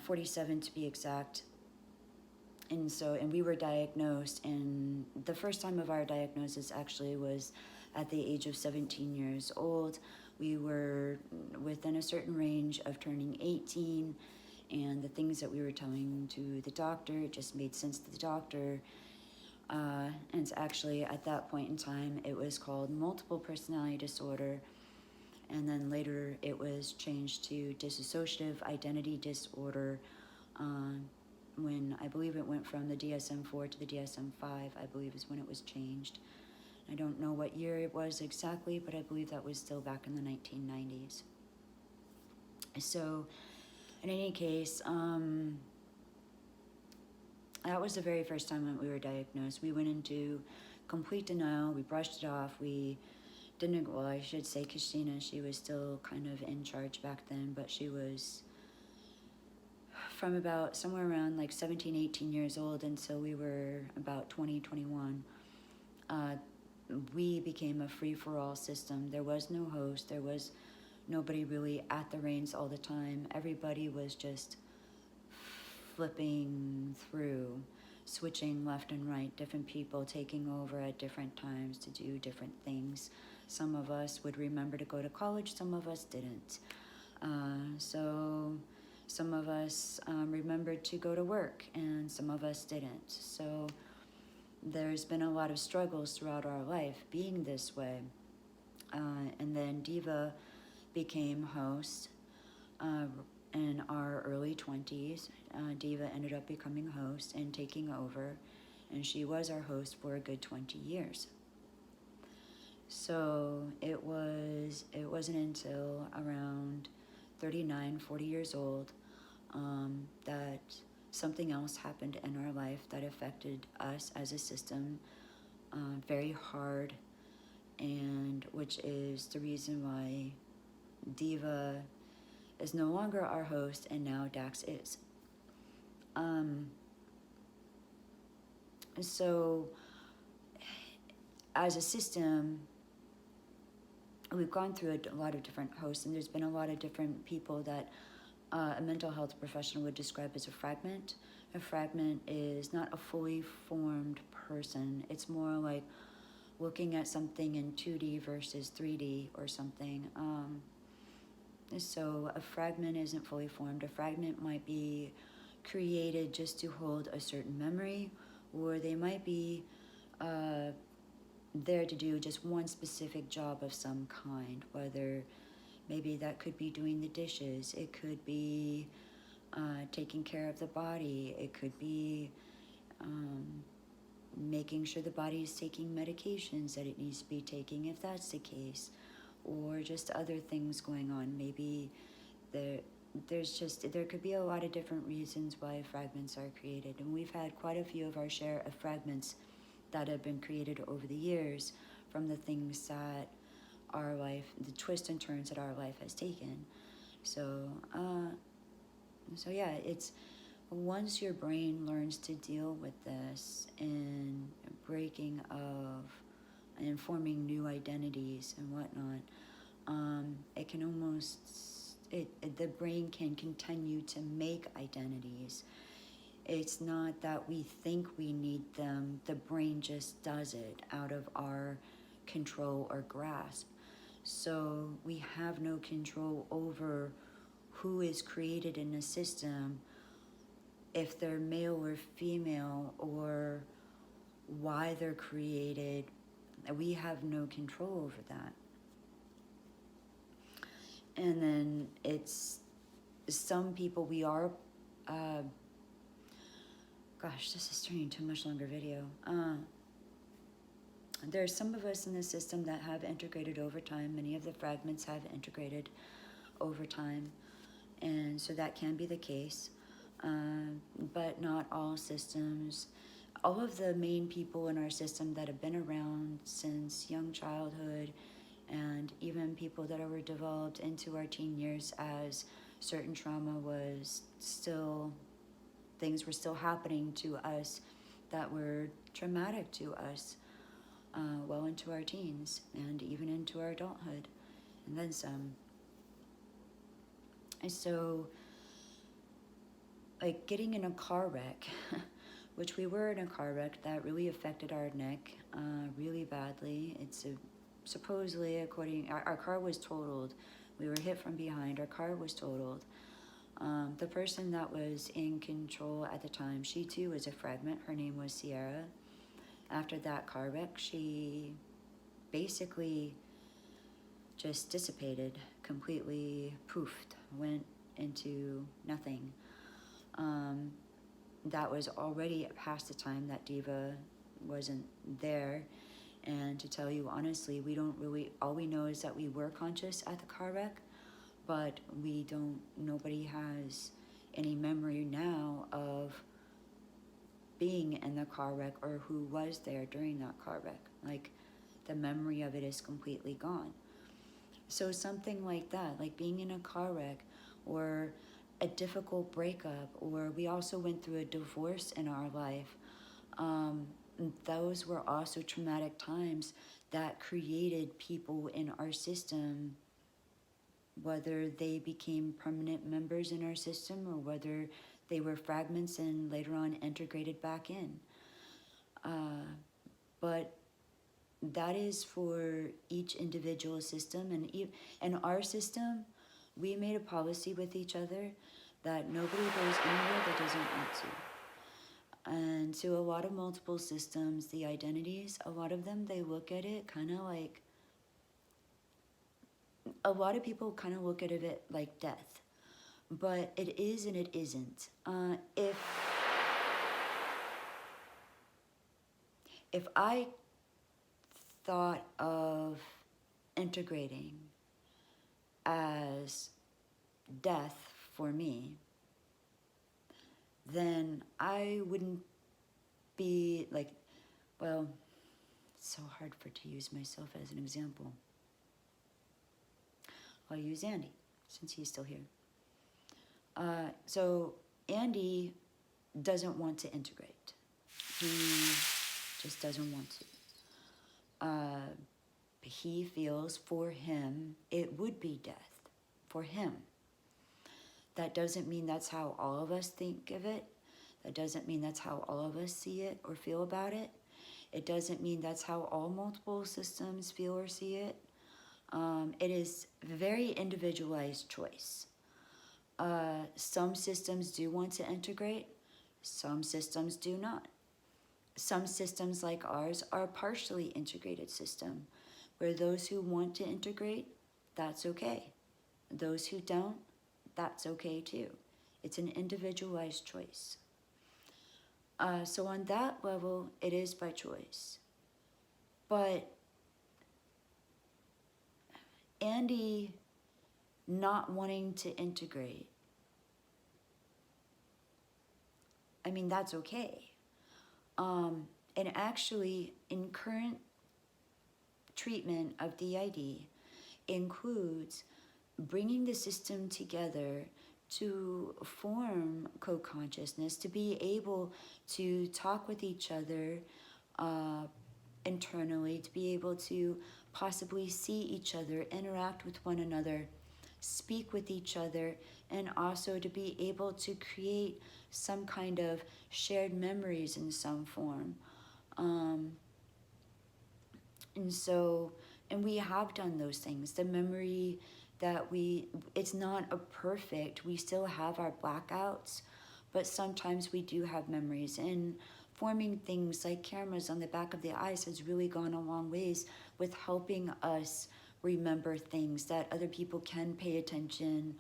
47 to be exact. And we were diagnosed, and the first time of our diagnosis actually was at the age of 17 years old. We were within a certain range of turning 18, and the things that we were telling to the doctor, it just made sense to the doctor. And it's actually at that point in time, it was called multiple personality disorder. And then later it was changed to dissociative identity disorder, when I believe it went from the DSM-4 to the DSM-5, I believe is when it was changed. I don't know what year it was exactly, but I believe that was still back in the 1990s. So, in any case, that was the very first time that we were diagnosed. We went into complete denial. We brushed it off. We didn't, well, I should say Christina, she was still kind of in charge back then, but she was from about somewhere around like 17, 18 years old until we were about 20, 21. We became a free-for-all system. There was no host. There was nobody really at the reins all the time. Everybody was just flipping through, switching left and right, different people taking over at different times to do different things. Some of us would remember to go to college, some of us didn't. So some of us remembered to go to work, and some of us didn't. So there's been a lot of struggles throughout our life being this way. And then Diva became host in our early 20s. Diva ended up becoming host and taking over, and she was our host for a good 20 years. So it wasn't until around 39, 40 years old that something else happened in our life that affected us as a system very hard, and which is the reason why Diva is no longer our host and now Dax is. So as a system, we've gone through a lot of different hosts, and there's been a lot of different people that a mental health professional would describe as a fragment. A fragment is not a fully formed person. It's more like looking at something in 2D versus 3D or something. So a fragment isn't fully formed. A fragment might be created just to hold a certain memory, or they might be there to do just one specific job of some kind, whether maybe that could be doing the dishes, it could be taking care of the body, it could be making sure the body is taking medications that it needs to be taking if that's the case, or just other things going on. Maybe there could be a lot of different reasons why fragments are created, and we've had quite a few of our share of fragments that have been created over the years from the things that our life, the twists and turns that our life has taken. So yeah, it's once your brain learns to deal with this and breaking of and forming new identities and whatnot, it can almost, the brain can continue to make identities. It's not that we think we need them, the brain just does it out of our control or grasp. So we have no control over who is created in a system, if they're male or female, or why they're created. We have no control over that. And then it's some people, we are gosh, this is turning into a much longer video. There's some of us in the system that have integrated over time. Many of the fragments have integrated over time, and so that can be the case, but not all systems. All of the main people in our system that have been around since young childhood, and even people that were developed into our teen years as certain trauma was still, things were still happening to us that were traumatic to us, well into our teens and even into our adulthood, and then some. And so, like getting in a car wreck, which we were in a car wreck that really affected our neck really badly. It's supposedly, according, our car was totaled. We were hit from behind, our car was totaled. The person that was in control at the time, she too was a fragment. Her name was Sierra. After that car wreck, she basically just dissipated, completely poofed, went into nothing. That was already past the time that Diva wasn't there. And to tell you honestly, we don't really, all we know is that we were conscious at the car wreck, but we don't, nobody has any memory now of being in the car wreck or who was there during that car wreck. Like, the memory of it is completely gone. So something like that, like being in a car wreck or a difficult breakup, or we also went through a divorce in our life. Those were also traumatic times that created people in our system, whether they became permanent members in our system or whether they were fragments and later on integrated back in. But that is for each individual system. And in our system, we made a policy with each other that nobody goes anywhere that doesn't want to. And so a lot of multiple systems, the identities, a lot of them, they look at it kind of like, a lot of people kind of look at it like death. But it is and it isn't. If I thought of integrating as death for me, then I wouldn't be like, well, it's so hard to use myself as an example. I'll use Andy, since he's still here. So Andy doesn't want to integrate. He just doesn't want to. He feels for him, it would be death for him. That doesn't mean that's how all of us think of it. That doesn't mean that's how all of us see it or feel about it. It doesn't mean that's how all multiple systems feel or see it. It is a very individualized choice. Some systems do want to integrate, some systems do not. some systems like ours are a partially integrated system, where those who want to integrate, that's okay. Those who don't, that's okay too. It's an individualized choice. So on that level, it is by choice. But Andy not wanting to integrate, I mean, that's okay. And actually, in current treatment of D.I.D. includes bringing the system together to form co-consciousness, to be able to talk with each other internally, to be able to possibly see each other, interact with one another, speak with each other, and also to be able to create some kind of shared memories in some form. And we have done those things. The memory that it's not a perfect, we still have our blackouts, but sometimes we do have memories. And forming things like cameras on the back of the eyes has really gone a long ways with helping us remember things that other people can pay attention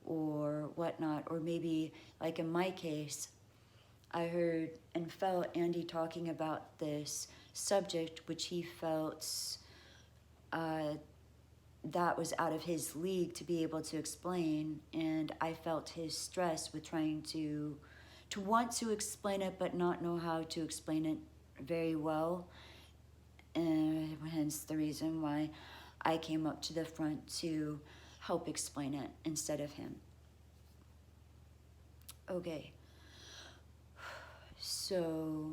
or whatnot. Or maybe, like in my case, I heard and felt Andy talking about this subject, which he felt that was out of his league to be able to explain, and I felt his stress with trying to want to explain it but not know how to explain it very well, and hence the reason why I came up to the front to help explain it instead of him. Okay, so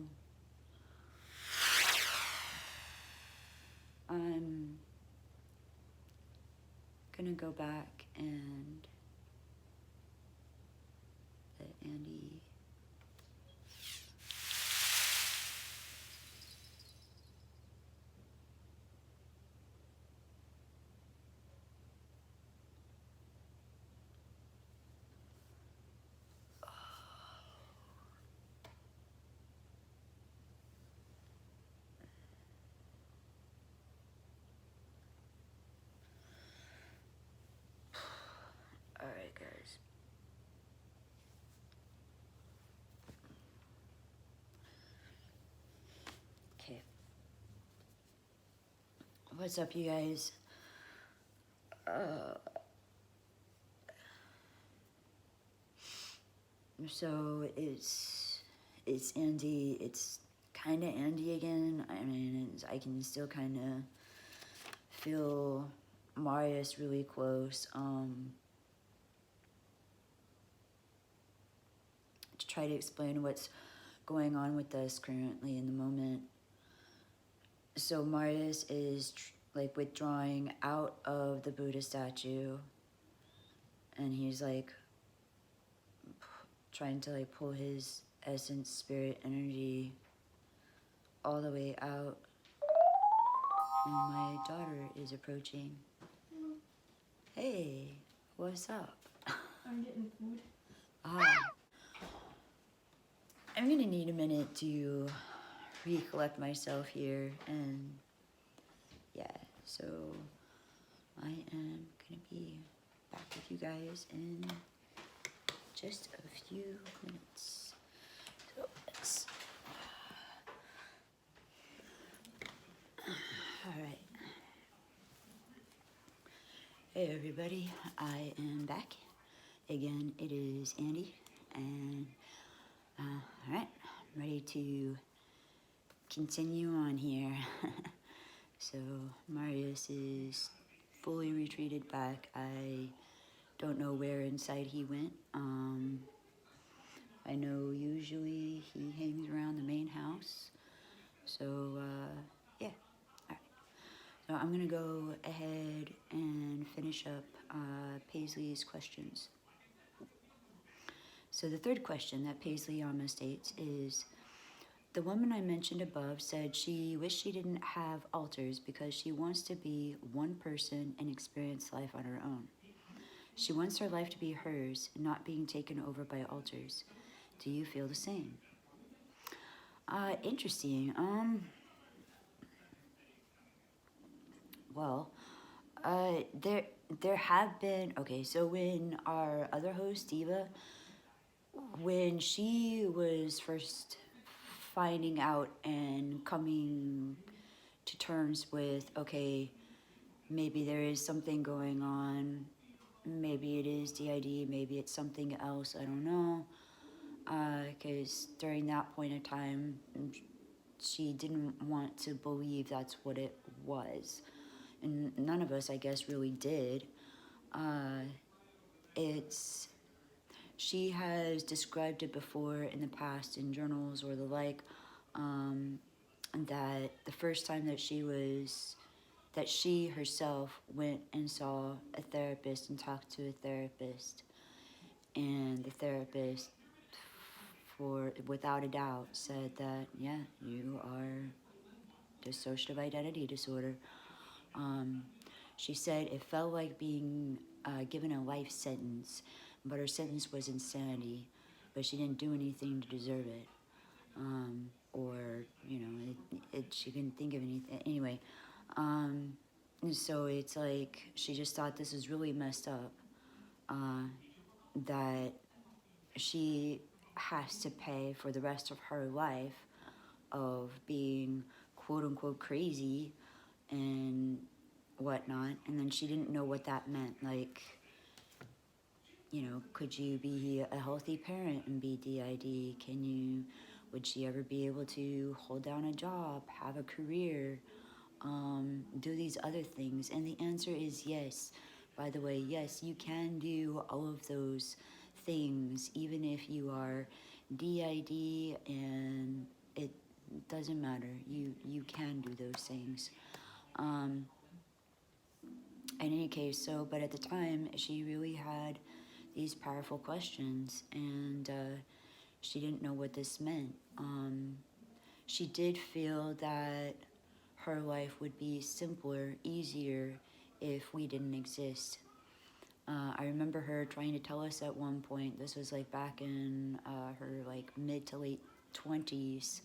I'm gonna go back and let Andy. All right, guys. Okay. What's up, you guys? So it's Andy. It's kind of Andy again. I mean, I can still kind of feel Marius really close. To try to explain what's going on with us currently in the moment. So Marius is like withdrawing out of the Buddha statue, and he's like trying to like pull his essence, spirit, energy all the way out. And my daughter is approaching. Hey, what's up? I'm getting food. I'm gonna need a minute to recollect myself here, and yeah, so I am gonna be back with you guys in just a few minutes. So let's. All right. Hey everybody, I am back. Again, it is Andy, and all right, I'm ready to continue on here. So Marius is fully retreated back. I don't know where inside he went. I know usually he hangs around the main house. So yeah, all right. So I'm gonna go ahead and finish up Paisley's questions. So the third question that PaisleyYama states is, the woman I mentioned above said she wished she didn't have alters because she wants to be one person and experience life on her own. She wants her life to be hers, not being taken over by alters. Do you feel the same? Interesting. Well, there there have been, okay, so when our other host Diva, when she was first finding out and coming to terms with, okay, maybe there is something going on, maybe it is D.I.D, maybe it's something else, I don't know, because during that point of time she didn't want to believe that's what it was, and none of us, I guess, really did. uh, it's She has described it before in the past in journals or the like, um, that the first time that she herself went and saw a therapist and talked to a therapist, and the therapist, for without a doubt, said that, yeah, you are dissociative identity disorder. Um, she said it felt like being given a life sentence, but her sentence was insanity, but she didn't do anything to deserve it. Or, she couldn't think of anything. Anyway, and so it's like she just thought this was really messed up, that she has to pay for the rest of her life of being quote unquote crazy and whatnot. And then she didn't know what that meant. Like, could you be a healthy parent and be D.I.D? Would she ever be able to hold down a job, have a career, do these other things? And the answer is yes. By the way, yes, you can do all of those things, even if you are D.I.D, and it doesn't matter. You can do those things. In any case, but at the time, she really had these powerful questions, and she didn't know what this meant. She did feel that her life would be simpler, easier, if we didn't exist. I remember her trying to tell us at one point, this was like back in her like mid to late 20s,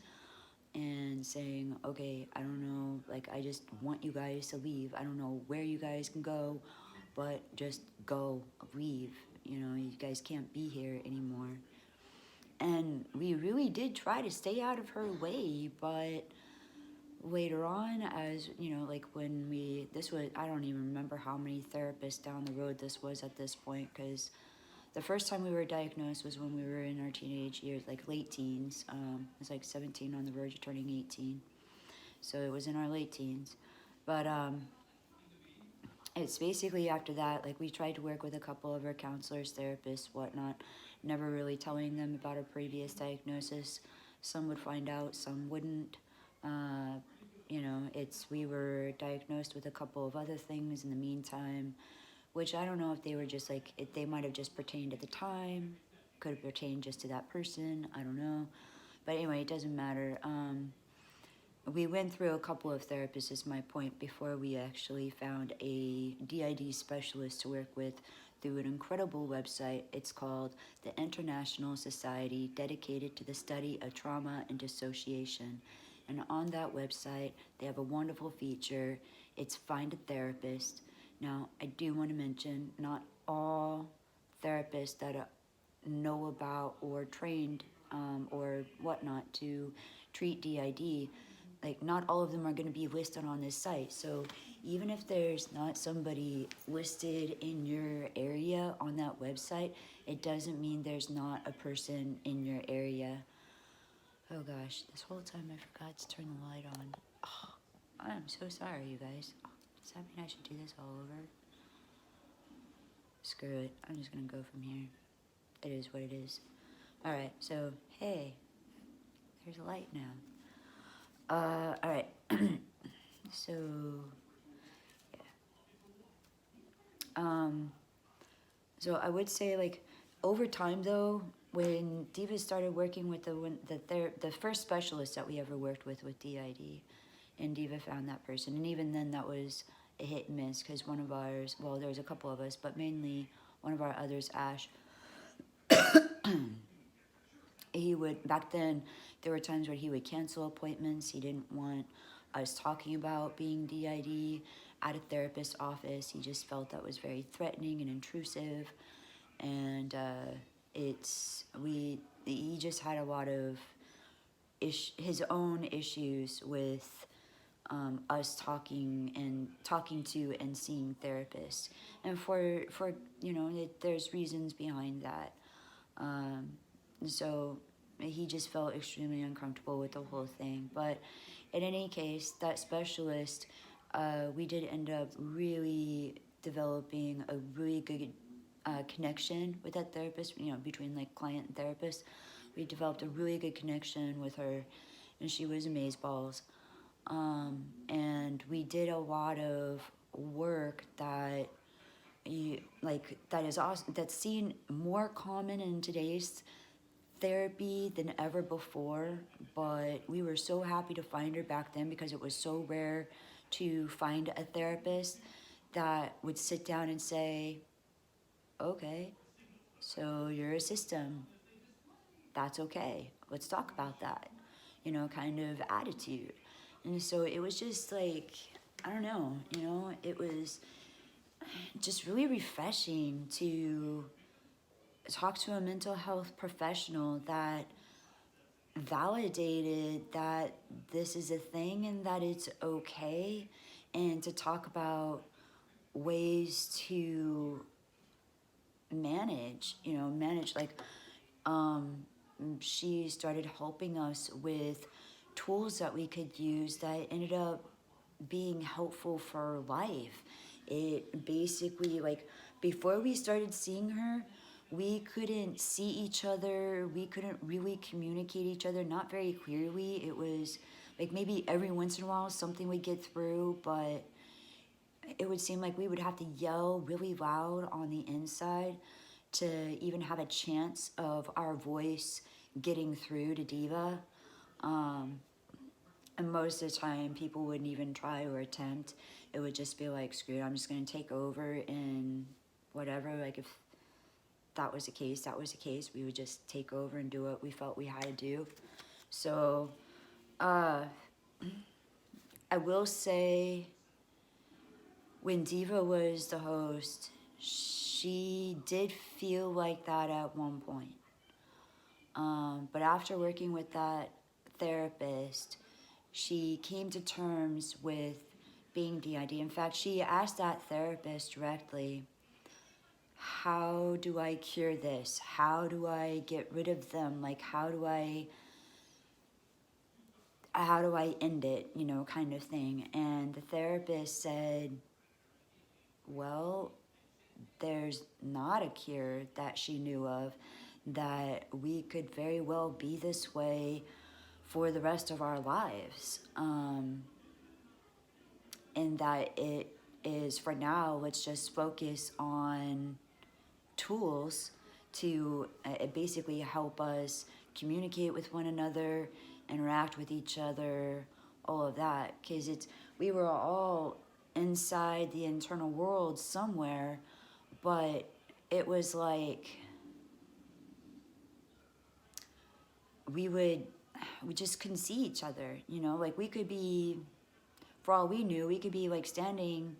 and saying, okay, I don't know, like, I just want you guys to leave. I don't know where you guys can go, but just go, leave. You guys can't be here anymore. And we really did try to stay out of her way, but later on, as like this was, I don't even remember how many therapists down the road this was at this point, because the first time we were diagnosed was when we were in our teenage years, like late teens. It was like 17, on the verge of turning 18. So it was in our late teens. But it's basically after that, like, we tried to work with a couple of our counselors, therapists, whatnot, never really telling them about our previous diagnosis. Some would find out, some wouldn't. We were diagnosed with a couple of other things in the meantime, which I don't know if they were just like, they might have just pertained at the time, could have pertained just to that person, I don't know. But anyway, it doesn't matter. We went through a couple of therapists, is my point, before we actually found a D.I.D specialist to work with through an incredible website. It's called the International Society Dedicated to the Study of Trauma and Dissociation. And on that website, they have a wonderful feature. It's Find a Therapist. Now, I do want to mention, not all therapists that know about or trained or whatnot to treat D.I.D, like, not all of them are going to be listed on this site. So even if there's not somebody listed in your area on that website, it doesn't mean there's not a person in your area. Oh gosh, this whole time I forgot to turn the light on. Oh, I'm so sorry, you guys. Does that mean I should do this all over? Screw it, I'm just gonna go from here. It is what it is. Alright, so, hey, there's a light now. Alright. So, yeah. So I would say, like, over time, though, when Diva started working with the first specialist that we ever worked with D.I.D, and Diva found that person, and even then that was a hit and miss, because one of ours, well, there was a couple of us, but mainly one of our others, Ash, he would, back then, there were times where he would cancel appointments. He didn't want us talking about being D.I.D at a therapist's office. He just felt that was very threatening and intrusive. And he just had a lot of his own issues with us talking to and seeing therapists. And for there's reasons behind that. So he just felt extremely uncomfortable with the whole thing. But in any case, that specialist, we did end up really developing a really good connection with that therapist, between like client and therapist. We developed a really good connection with her, and she was amazeballs. And we did a lot of work that is awesome, that's seen more common in today's therapy than ever before. But we were so happy to find her back then because it was so rare to find a therapist that would sit down and say, okay, so you're a system, that's okay, let's talk about that, kind of attitude. And so it was just like, I don't know, it was just really refreshing to talk to a mental health professional that validated that this is a thing and that it's okay, and to talk about ways to manage, like, she started helping us with tools that we could use that ended up being helpful for life. It basically, like, before we started seeing her, we couldn't see each other, we couldn't really communicate each other, not very clearly. It was like maybe every once in a while something would get through, but it would seem like we would have to yell really loud on the inside to even have a chance of our voice getting through to Diva. And most of the time, people wouldn't even try or attempt. It would just be like, screw it, I'm just going to take over and whatever. Like, if that was the case, that was the case. We would just take over and do what we felt we had to do. So, I will say, when Diva was the host, she did feel like that at one point. But after working with that therapist, she came to terms with being D.I.D. In fact, she asked that therapist directly, how do I cure this? How do I get rid of them? Like, how do I end it, kind of thing. And the therapist said, well, there's not a cure that she knew of, that we could very well be this way for the rest of our lives. And that it is, for now, let's just focus on tools to basically help us communicate with one another, interact with each other, all of that. Because we were all inside the internal world somewhere, but it was like we just couldn't see each other, like we could be, for all we knew, we could be like standing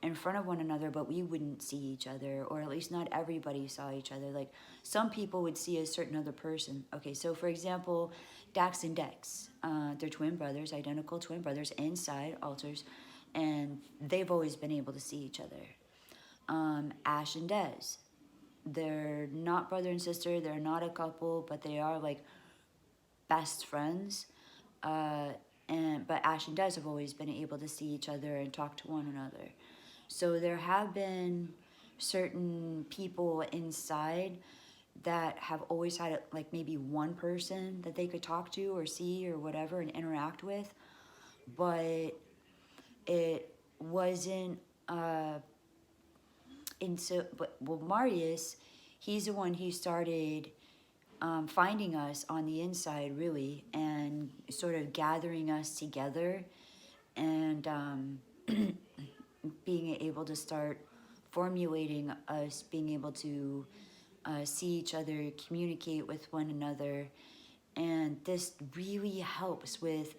in front of one another, but we wouldn't see each other, or at least not everybody saw each other. Like, some people would see a certain other person. Okay, so for example, Dax and Dex, they're twin brothers, identical twin brothers, inside alters, and they've always been able to see each other. Ash and Dez, they're not brother and sister, they're not a couple, but they are like best friends. But Ash and Des have always been able to see each other and talk to one another. So there have been certain people inside that have always had like maybe one person that they could talk to or see or whatever and interact with, but it wasn't Marius, he's the one who started finding us on the inside, really, and sort of gathering us together and being able to start formulating us, being able to see each other, communicate with one another. And this really helps with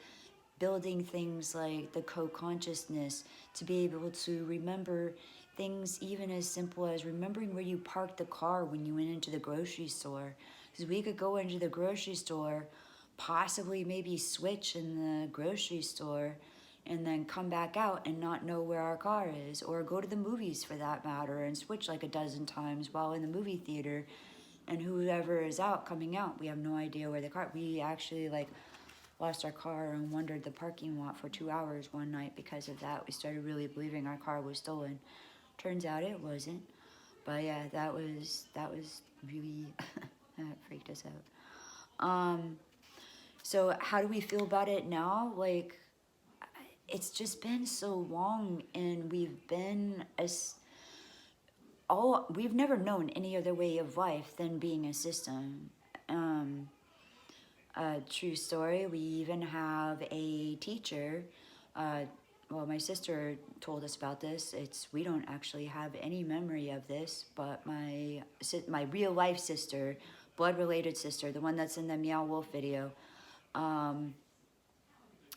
building things like the co-consciousness, to be able to remember things even as simple as remembering where you parked the car when you went into the grocery store. Because we could go into the grocery store, possibly maybe switch in the grocery store, and then come back out and not know where our car is, or go to the movies for that matter and switch like a dozen times while in the movie theater, and whoever is out coming out, we have no idea where the car. We actually like lost our car and wandered the parking lot for 2 hours one night because of that. We started really believing our car was stolen. Turns out it wasn't. But yeah, that was really that freaked us out. So how do we feel about it now? Like, it's just been so long, and we've never known any other way of life than being a system. True story, we even have a teacher, well, my sister told us about this. We don't actually have any memory of this, but my real life sister, blood related sister, the one that's in the Meow Wolf video,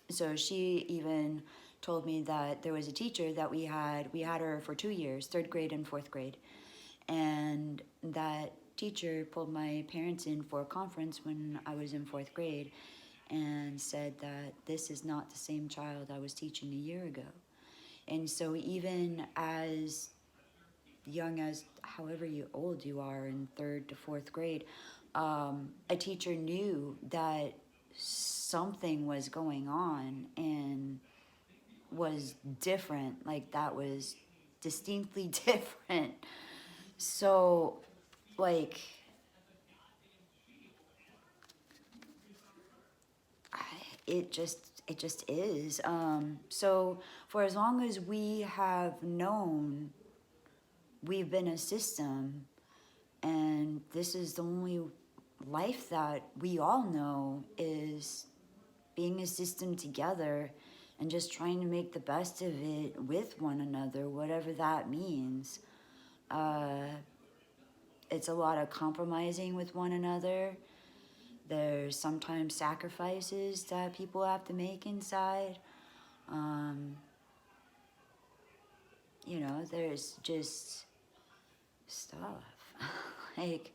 so she even told me that there was a teacher that we had her for 2 years, 3rd grade and 4th grade, and that teacher pulled my parents in for a conference when I was in 4th grade and said that this is not the same child I was teaching a year ago. And so even as young as however old you are in 3rd to 4th grade, a teacher knew that something was going on and was different, like that was distinctly different. So like, it just is. So for as long as we have known, we've been a system, and this is the only life that we all know, is being a system together and just trying to make the best of it with one another, whatever that means. It's a lot of compromising with one another. There's sometimes sacrifices that people have to make inside. You know, there's just stuff. Like,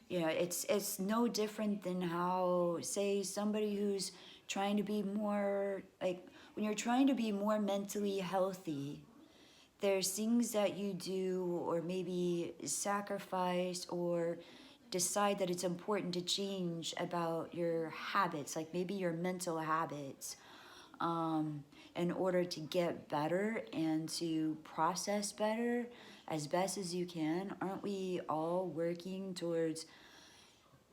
you know, it's no different than how, say, somebody who's trying to be more, like, when you're trying to be more mentally healthy, there's things that you do, or maybe sacrifice, or decide that it's important to change about your habits, like maybe your mental habits, in order to get better and to process better as best as you can. Aren't we all working towards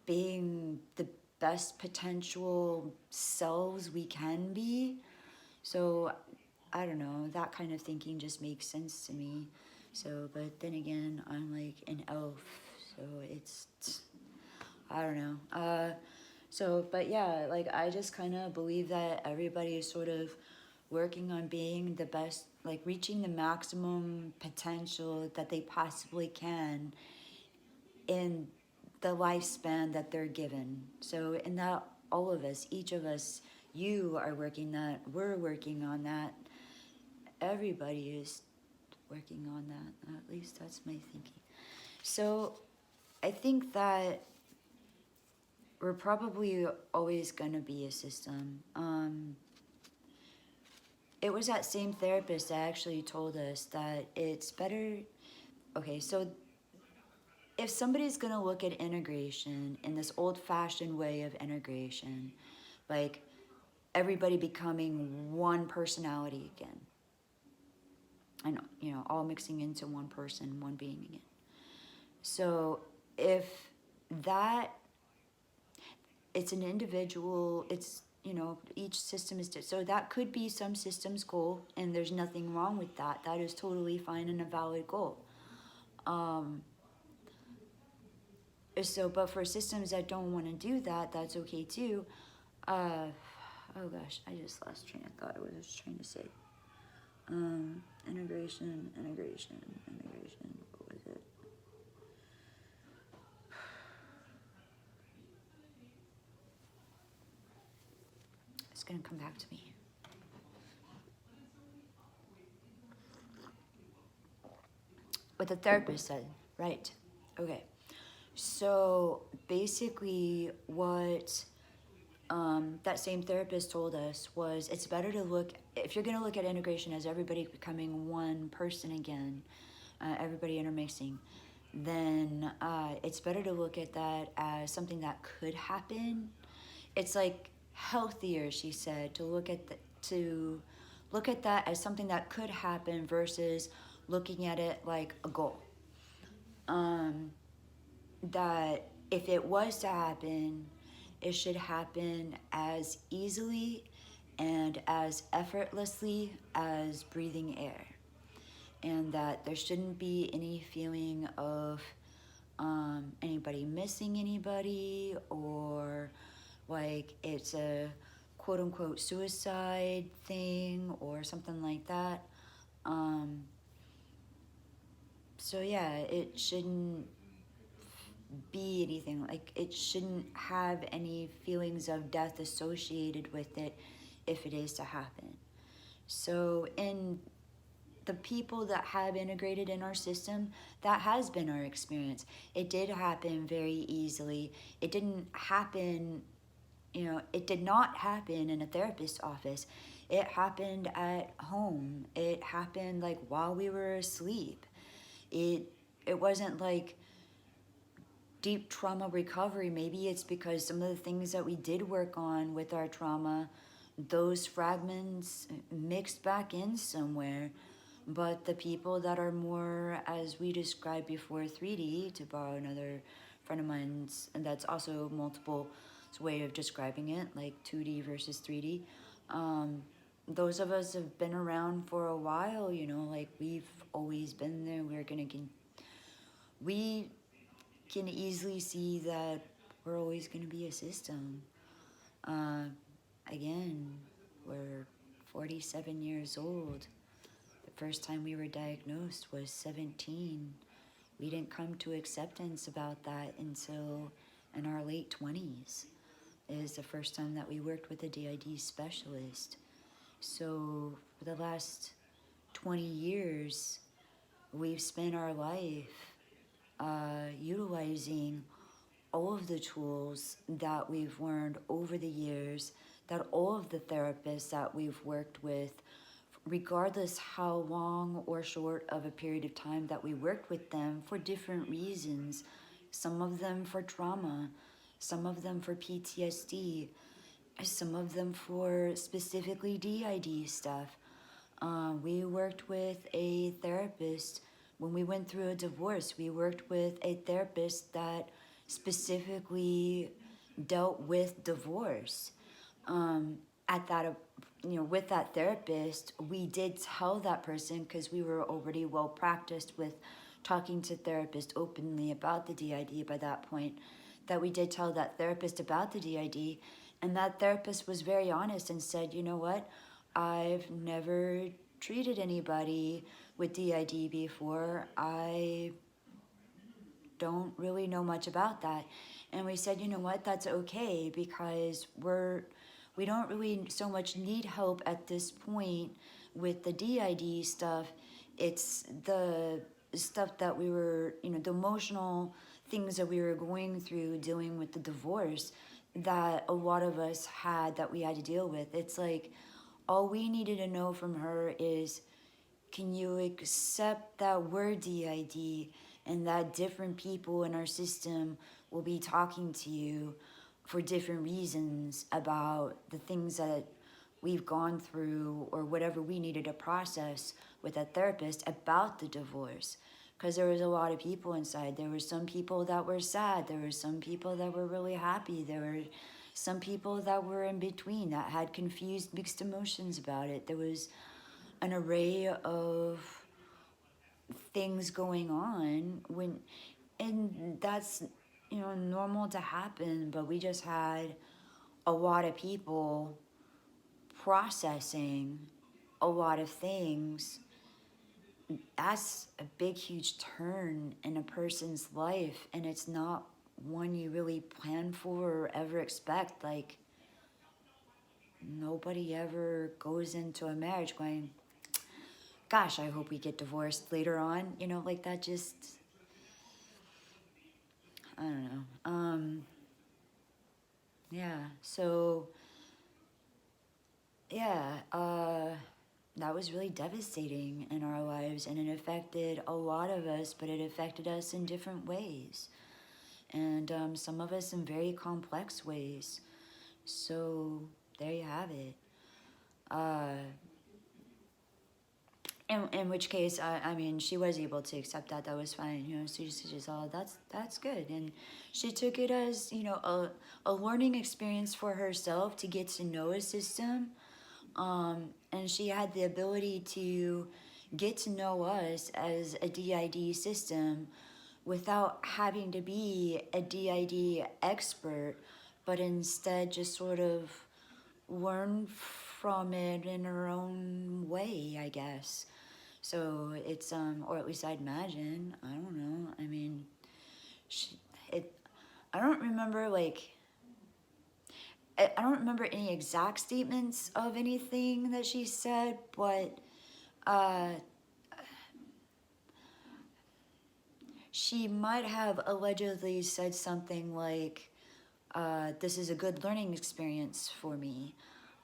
being the best potential selves we can be? So I don't know, that kind of thinking just makes sense to me. So, but then again, I'm like an elf, so it's, I don't know. So, but yeah, like, I just kind of believe that everybody is sort of working on being the best, like reaching the maximum potential that they possibly can in the lifespan that they're given. So, in that, all of us, each of us, you are working that, we're working on that. Everybody is working on that. At least that's my thinking. So I think that we're probably always going to be a system. It was that same therapist that actually told us that it's better. Okay, so if somebody's going to look at integration in this old-fashioned way of integration, like everybody becoming one personality again, I know, you know, all mixing into one person, one being again. So if that, it's an individual, it's, you know, each system is, so that could be some system's goal, and there's nothing wrong with that. That is totally fine and a valid goal. So, but for systems that don't want to do that, that's okay too. Oh gosh, I just lost train of thought. What I was trying to say. Integration. What was it? gonna come back to me. What the therapist said, right? Okay. So basically, what that same therapist told us was it's better to look, if you're going to look at integration as everybody becoming one person again, everybody intermixing, then it's better to look at that as something that could happen. It's like healthier, she said, to look at that as something that could happen versus looking at it like a goal. That if it was to happen, it should happen as easily and as effortlessly as breathing air. And that there shouldn't be any feeling of anybody missing anybody, or like it's a quote unquote suicide thing or something like that. So yeah, it shouldn't be anything, like it shouldn't have any feelings of death associated with it if it is to happen. So in the people that have integrated in our system, that has been our experience. It did happen very easily. It didn't happen, it did not happen in a therapist's office. It happened at home. It happened like while we were asleep. It wasn't like deep trauma recovery. Maybe it's because some of the things that we did work on with our trauma, those fragments mixed back in somewhere. But the people that are more, as we described before, 3D, to borrow another friend of mine's, and that's also multiple way of describing it, like 2D versus 3D. Those of us have been around for a while, like we've always been there. We can easily see that we're always going to be a system. Again, we're 47 years old. The first time we were diagnosed was 17. We didn't come to acceptance about that until in our late 20s. It is the first time that we worked with a D.I.D specialist. So for the last 20 years, we've spent our life utilizing all of the tools that we've learned over the years, that all of the therapists that we've worked with, regardless how long or short of a period of time that we worked with them, for different reasons, some of them for trauma, some of them for PTSD, some of them for specifically D.I.D stuff. We worked with a therapist when we went through a divorce. We worked with a therapist that specifically dealt with divorce. At that, with that therapist, we did tell that person, because we were already well practiced with talking to therapists openly about the D.I.D by that point, that we did tell that therapist about the D.I.D, and that therapist was very honest and said, you know what, I've never treated anybody with D.I.D before. I don't really know much about that. And we said, you know what, that's okay, because we don't really so much need help at this point with the D.I.D stuff. It's the stuff that we were, the emotional things that we were going through dealing with the divorce that a lot of us had, that we had to deal with. It's like, all we needed to know from her is, can you accept that we're D.I.D and that different people in our system will be talking to you for different reasons about the things that we've gone through, or whatever we needed to process with a therapist about the divorce. Because there was a lot of people inside. There were some people that were sad. There were some people that were really happy. There were some people that were in between, that had confused, mixed emotions about it. There was an array of things going on and that's normal to happen, but we just had a lot of people processing a lot of things. That's a big, huge turn in a person's life, and it's not one you really plan for or ever expect. Like, nobody ever goes into a marriage going, gosh, I hope we get divorced later on. You know, like that just, I don't know. Yeah, so, yeah, that was really devastating in our lives, and it affected a lot of us, but it affected us in different ways. And some of us in very complex ways. So there you have it. In which case, I mean, she was able to accept that. That was fine. You know, so she's all, that's good. And she took it as, you know, a learning experience for herself to get to know a system. And she had the ability to get to know us as a D.I.D system without having to be a D.I.D expert, but instead just sort of learn from it in her own way, I guess. So it's or at least I'd imagine. I don't know. I mean, she, it. I don't remember like. I don't remember any exact statements of anything that she said, but uh, she might have allegedly said something like, "This is a good learning experience for me,"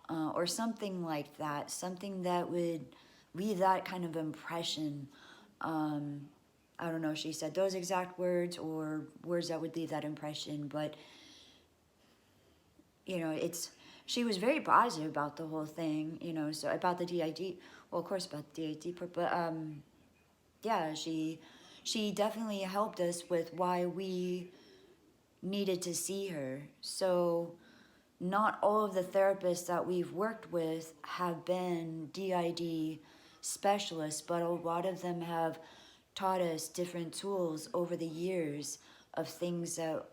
or something like that. Something that would leave that kind of impression. I don't know if she said those exact words or words that would leave that impression, but you know, she was very positive about the whole thing, you know, so about the D.I.D. Well, of course, about the D.I.D. part, but yeah, she definitely helped us with why we needed to see her. So not all of the therapists that we've worked with have been D.I.D. specialists, but a lot of them have taught us different tools over the years of things that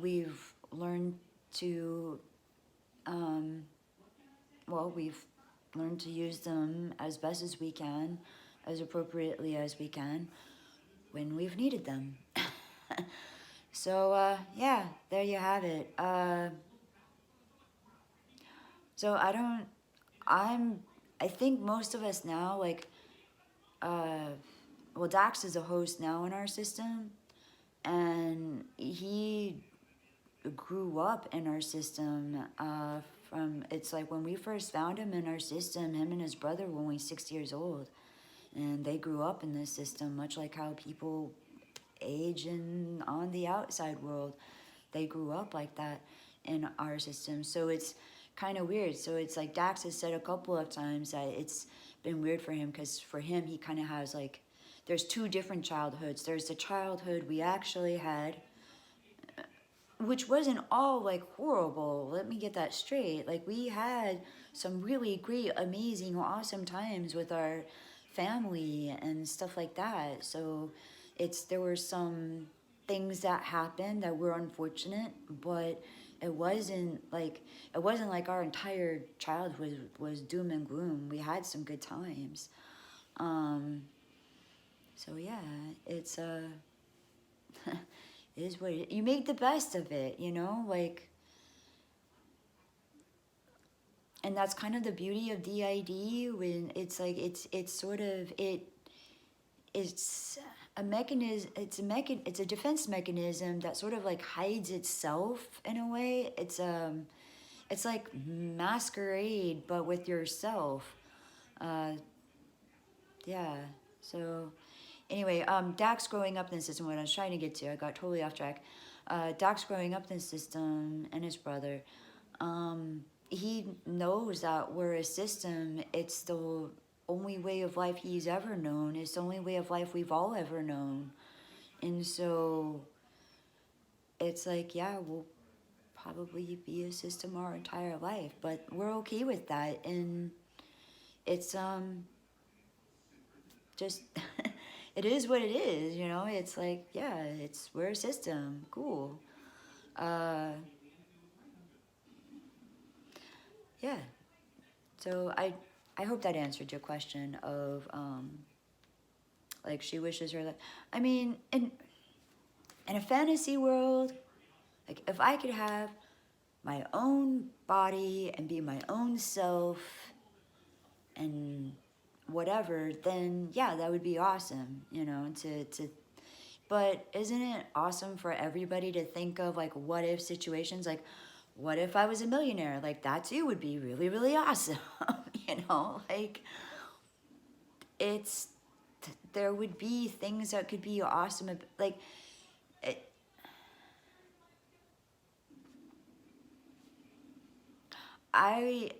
we've learned to, well, we've learned to use them as best as we can, as appropriately as we can, when we've needed them. So, yeah, there you have it. So I think most of us now, like, well, Dax is a host now in our system, and he grew up in our system from, it's like when we first found him in our system, him and his brother were only 6 years old, and they grew up in this system, much like how people age in on the outside world. They grew up like that in our system. So it's kind of weird. So it's like Dax has said a couple of times that it's been weird for him, because for him, he kind of has like, there's two different childhoods. There's the childhood we actually had, which wasn't all like horrible. Let me get that straight. Like, we had some really great, amazing, awesome times with our family and stuff like that. So there were some things that happened that were unfortunate, but it wasn't like our entire childhood was doom and gloom. We had some good times. So yeah, it's it is what you make the best of it, you know, like, and that's kind of the beauty of D.I.D. when it's like it's sort of it's a mechanism. It's a defense mechanism that sort of like hides itself in a way. It's like masquerade, but with yourself. Uh, yeah. So anyway, Dax growing up in the system. What I was trying to get to, I got totally off track. Dax growing up in the system and his brother. He knows that we're a system. It's the only way of life he's ever known. It's the only way of life we've all ever known. And so it's like, yeah, we'll probably be a system our entire life, but we're okay with that. And it's just it is what it is, you know. It's like, yeah, we're a system. Cool. Uh yeah. So I hope that answered your question of like, she wishes her that. I mean, in a fantasy world, like, if I could have my own body and be my own self and whatever, then yeah, that would be awesome, you know, but isn't it awesome for everybody to think of like what if situations, like what if I was a millionaire? Like that too would be really, really awesome. You know, like it's, there would be things that could be awesome. Like it, I,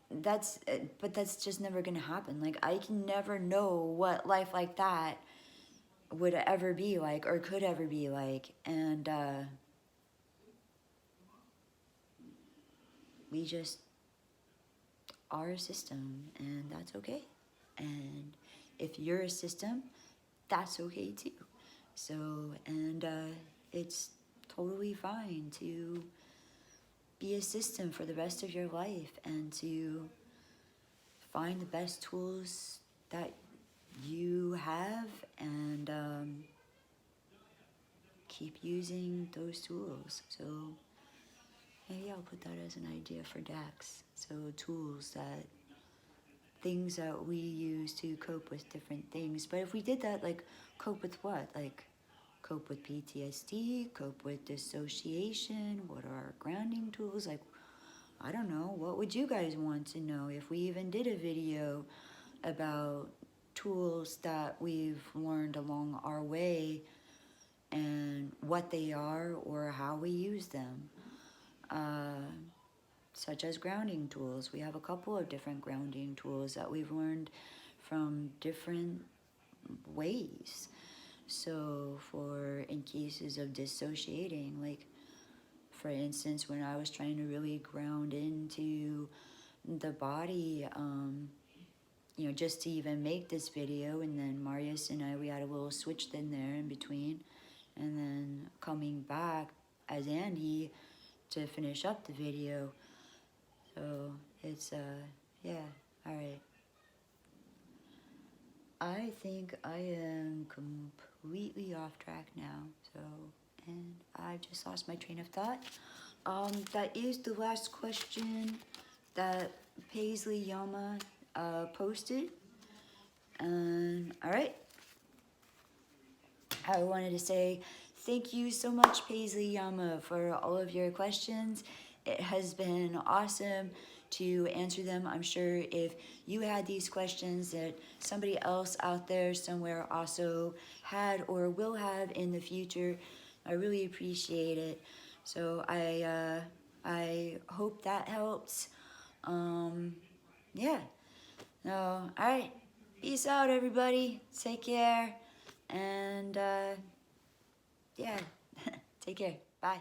that's, but that's just never gonna happen. Like I can never know what life like that would ever be like or could ever be like. And we just are a system, and that's okay. And if you're a system, that's okay too. So, and it's totally fine to be a system for the rest of your life and to find the best tools that you have and keep using those tools. So maybe I'll put that as an idea for Dax. So tools that, things that we use to cope with different things. But if we did that, like cope with what? Like cope with PTSD, cope with dissociation, what are our grounding tools? Like, I don't know, what would you guys want to know if we even did a video about tools that we've learned along our way and what they are or how we use them? Such as grounding tools. We have a couple of different grounding tools that we've learned from different ways. So for in cases of dissociating, like for instance, when I was trying to really ground into the body, you know, just to even make this video, and then Marius and I, we had a little switch in there in between, and then coming back as Andy to finish up the video. So it's, yeah, all right. I think I am completely off track now, so, and I've just lost my train of thought. That is the last question that PaisleyYama posted. All right. I wanted to say thank you so much, PaisleyYama, for all of your questions. It has been awesome to answer them. I'm sure if you had these questions that somebody else out there somewhere also had or will have in the future, I really appreciate it. So I hope that helps. Yeah. No, all right. Peace out, everybody. Take care. And yeah, take care. Bye.